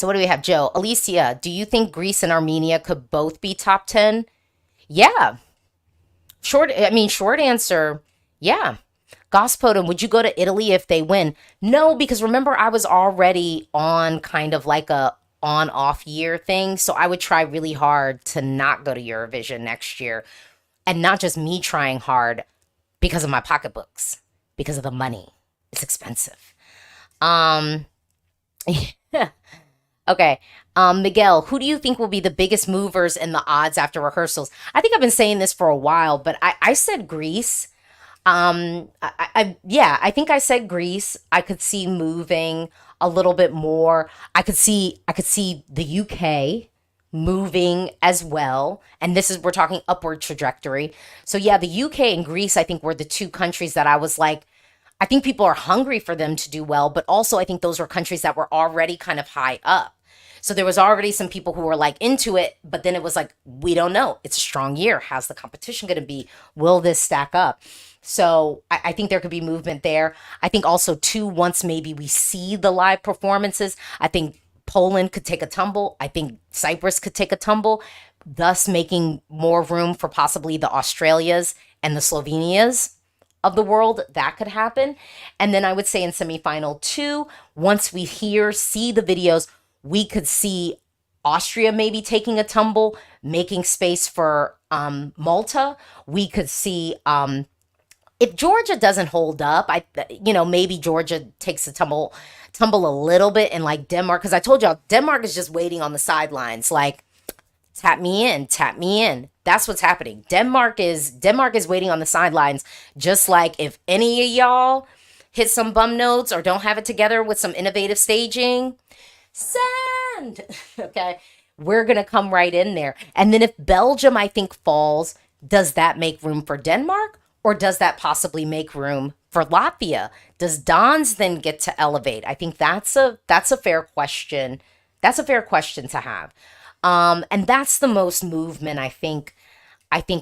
what do we have, Joe? Alicia, do you think Greece and Armenia could both be top 10? Yeah. Short answer, yeah. Gospodin, would you go to Italy if they win? No, because remember, I was already on kind of like a on-off year thing. So I would try really hard to not go to Eurovision next year. And not just me trying hard because of my pocketbooks, because of the money. It's expensive. Okay. Miguel, who do you think will be the biggest movers in the odds after rehearsals? I think I've been saying this for a while, but I said Greece. I think I said Greece. I could see moving a little bit more. I could see the UK moving as well. And we're talking upward trajectory. So yeah, the UK and Greece, I think were the two countries that I was like, I think people are hungry for them to do well, but also I think those were countries that were already kind of high up. So there was already some people who were like into it, but then it was like, we don't know. It's a strong year. How's the competition going to be? Will this stack up? So I think there could be movement there. I think also too, once maybe we see the live performances, I think Poland could take a tumble. I think Cyprus could take a tumble, thus making more room for possibly the Australias and the Slovenias of the world. That could happen. And then I would say in semifinal 2, once we see the videos, we could see Austria maybe taking a tumble, making space for Malta. We could see if Georgia doesn't hold up, maybe Georgia takes a tumble a little bit, and like Denmark, because I told y'all Denmark is just waiting on the sidelines, like tap me in, tap me in. That's what's happening. Denmark is waiting on the sidelines, just like if any of y'all hit some bum notes or don't have it together with some innovative staging, send. Okay, we're gonna come right in there. And then if Belgium, I think, falls, does that make room for Denmark, or does that possibly make room for Latvia? Does Dons then get to elevate? I think that's a fair question. That's a fair question to have. And that's the most movement I think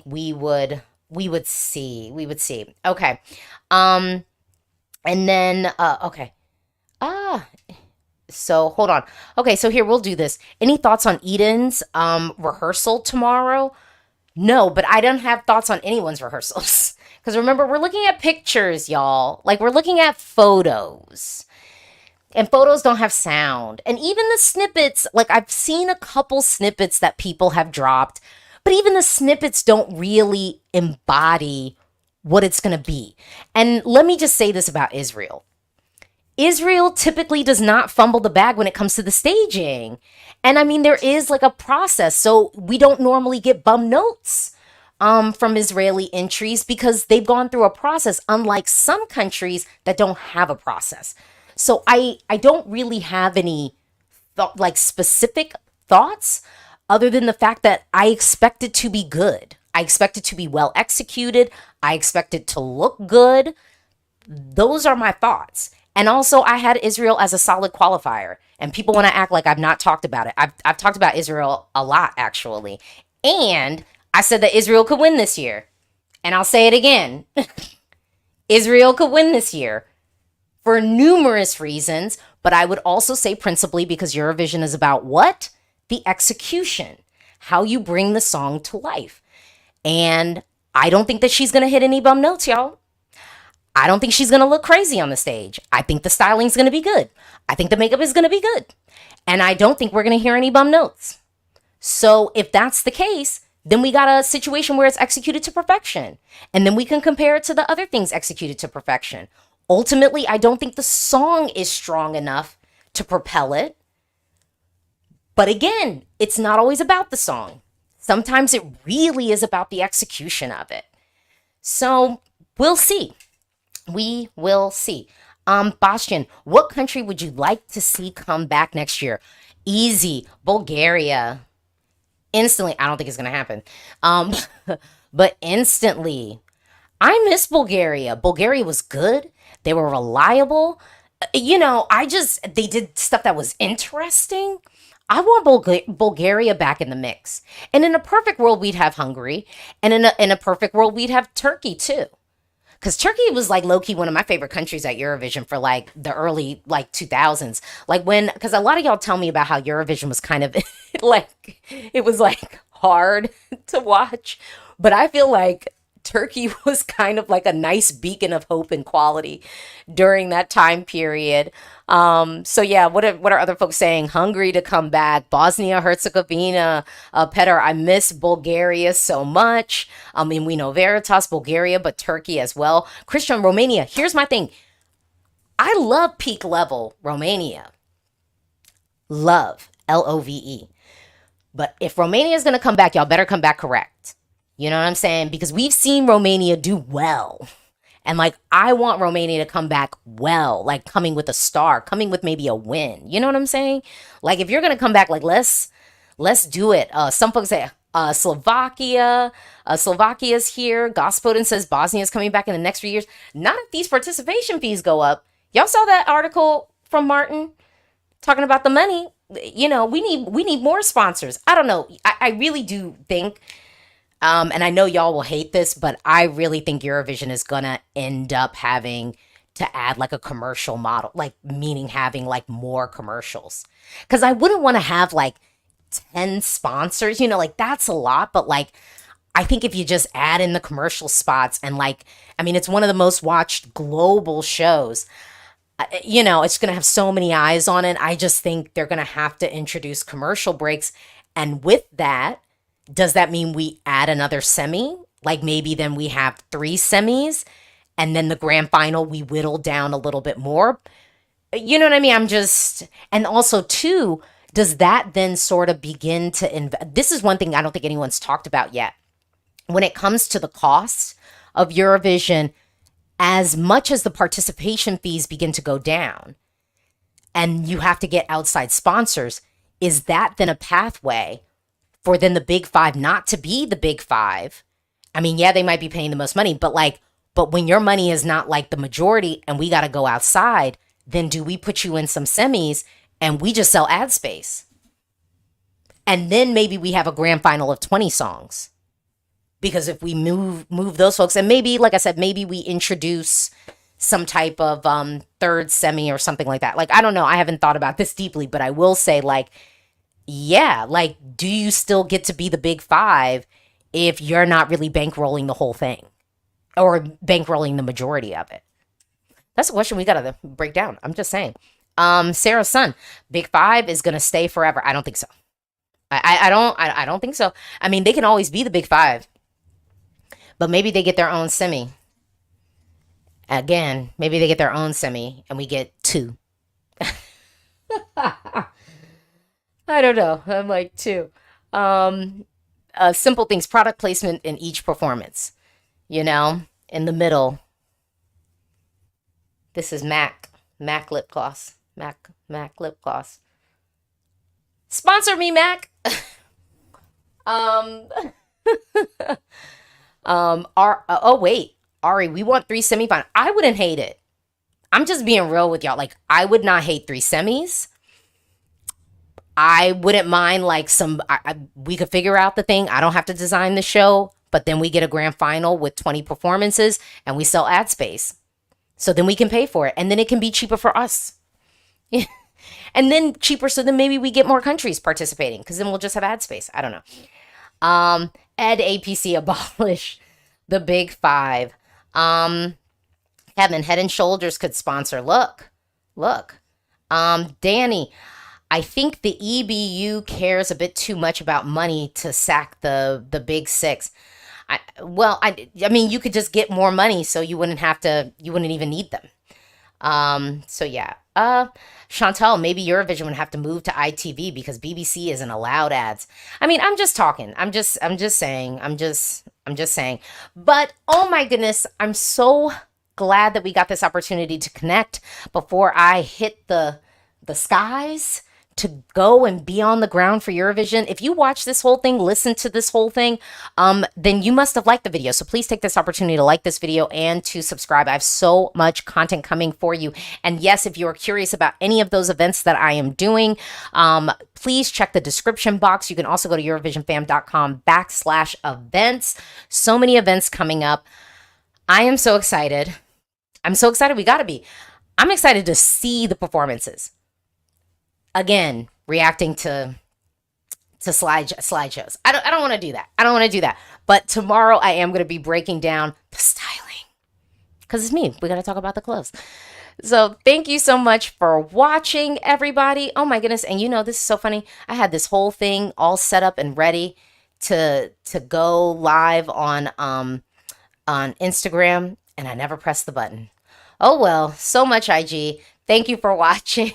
we would see. We would see. Okay. And then okay. So hold on. Okay, so here we'll do this. Any thoughts on Eden's rehearsal tomorrow? No, but I don't have thoughts on anyone's rehearsals. Because remember, we're looking at pictures, y'all. Like, we're looking at photos. And photos don't have sound. And even the snippets, like, I've seen a couple snippets that people have dropped, but even the snippets don't really embody what it's going to be. And let me just say this about Israel. Israel typically does not fumble the bag when it comes to the staging. And I mean, there is like a process. So we don't normally get bum notes from Israeli entries because they've gone through a process, unlike some countries that don't have a process. So I don't really have any specific thoughts other than the fact that I expect it to be good. I expect it to be well executed. I expect it to look good. Those are my thoughts. And also, I had Israel as a solid qualifier. And people want to act like I've not talked about it. I've talked about Israel a lot, actually. And I said that Israel could win this year. And I'll say it again. Israel could win this year for numerous reasons. But I would also say principally because Eurovision is about what? The execution. How you bring the song to life. And I don't think that she's going to hit any bum notes, y'all. I don't think she's going to look crazy on the stage. I think the styling's going to be good. I think the makeup is going to be good. And I don't think we're going to hear any bum notes. So if that's the case, then we got a situation where it's executed to perfection. And then we can compare it to the other things executed to perfection. Ultimately, I don't think the song is strong enough to propel it. But again, it's not always about the song. Sometimes it really is about the execution of it. So we'll see. We will see. Bastian, what country would you like to see come back next year? Easy. Bulgaria. Instantly. I don't think it's going to happen. But instantly. I miss Bulgaria. Bulgaria was good. They were reliable. They did stuff that was interesting. I want Bulgaria back in the mix. And in a perfect world, we'd have Hungary. And in a perfect world, we'd have Turkey too. Because Turkey was like low key one of my favorite countries at Eurovision for like the early like 2000s. Like because a lot of y'all tell me about how Eurovision was kind of like, it was like hard to watch. But I feel like Turkey was kind of like a nice beacon of hope and quality during that time period. So yeah, what are other folks saying? Hungary to come back, Bosnia Herzegovina, Petar. I miss Bulgaria so much. I mean, we know Veritas, Bulgaria, but Turkey as well. Christian, Romania. Here's my thing. I love peak level Romania. Love, Love. But if Romania is gonna come back, y'all better come back correct. You know what I'm saying? Because we've seen Romania do well. And like, I want Romania to come back well, like coming with a star, coming with maybe a win. You know what I'm saying? Like, if you're going to come back, like, let's do it. Some folks say, Slovakia, Slovakia's here. Gospodin says Bosnia's coming back in the next few years. Not if these participation fees go up. Y'all saw that article from Martin talking about the money. You know, we need more sponsors. I don't know. I really do think, and I know y'all will hate this, but I really think Eurovision is gonna end up having to add like a commercial model, like meaning having like more commercials. Because I wouldn't want to have like 10 sponsors, like that's a lot, but like I think if you just add in the commercial spots and like, I mean, it's one of the most watched global shows. It's going to have so many eyes on it. I just think they're going to have to introduce commercial breaks. And with that, does that mean we add another semi? Like maybe then we have 3 semis and then the grand final, we whittle down a little bit more. You know what I mean? And also too, does that then sort of begin to this is one thing I don't think anyone's talked about yet. When it comes to the cost of Eurovision, as much as the participation fees begin to go down and you have to get outside sponsors, is that then a pathway for then the big 5 not to be the big 5? I mean, yeah, they might be paying the most money, but when your money is not like the majority and we got to go outside, then do we put you in some semis and we just sell ad space? And then maybe we have a grand final of 20 songs. Because if we move those folks, and maybe, like I said, maybe we introduce some type of third semi or something like that. Like, I don't know. I haven't thought about this deeply, but I will say, like, yeah, like, do you still get to be the big 5 if you're not really bankrolling the whole thing or bankrolling the majority of it? That's a question we got to break down. I'm just saying. Sarah's son, big 5 is going to stay forever. I don't think so. I don't think so. I mean, they can always be the big 5. But maybe they get their own semi. Again, maybe they get their own semi and we get 2. I don't know. I'm like 2. Simple things, product placement in each performance. In the middle. This is MAC lip gloss. MAC lip gloss. Sponsor me, MAC. Wait, Ari, we want 3 semifinals. I wouldn't hate it. I'm just being real with y'all. Like, I would not hate 3 semis. I wouldn't mind like we could figure out the thing. I don't have to design the show, but then we get a grand final with 20 performances and we sell ad space. So then we can pay for it. And then it can be cheaper for us. And then cheaper. So then maybe we get more countries participating because then we'll just have ad space. I don't know. Ed APC abolish the big 5. Kevin, Head and Shoulders could sponsor. Look. Danny, I think the EBU cares a bit too much about money to sack the big 6. I mean, you could just get more money so you wouldn't even need them. So yeah. Chantal, maybe Eurovision would have to move to ITV because BBC isn't allowed ads. I mean, I'm just talking. I'm just saying. But oh my goodness, I'm so glad that we got this opportunity to connect before I hit the skies to go and be on the ground for Eurovision, if you watch this whole thing, listen to this whole thing, then you must have liked the video. So please take this opportunity to like this video and to subscribe. I have so much content coming for you. And yes, if you are curious about any of those events that I am doing, please check the description box. You can also go to eurovisionfam.com/events. So many events coming up. I am so excited. I'm so excited. We got to be. I'm excited to see the performances. Again, reacting to slideshows. I don't want to do that. I don't want to do that. But tomorrow I am going to be breaking down the styling. Because it's me. We got to talk about the clothes. So thank you so much for watching, everybody. Oh my goodness. And you know, this is so funny. I had this whole thing all set up and ready to go live on Instagram, and I never pressed the button. Oh well, so much IG. Thank you for watching.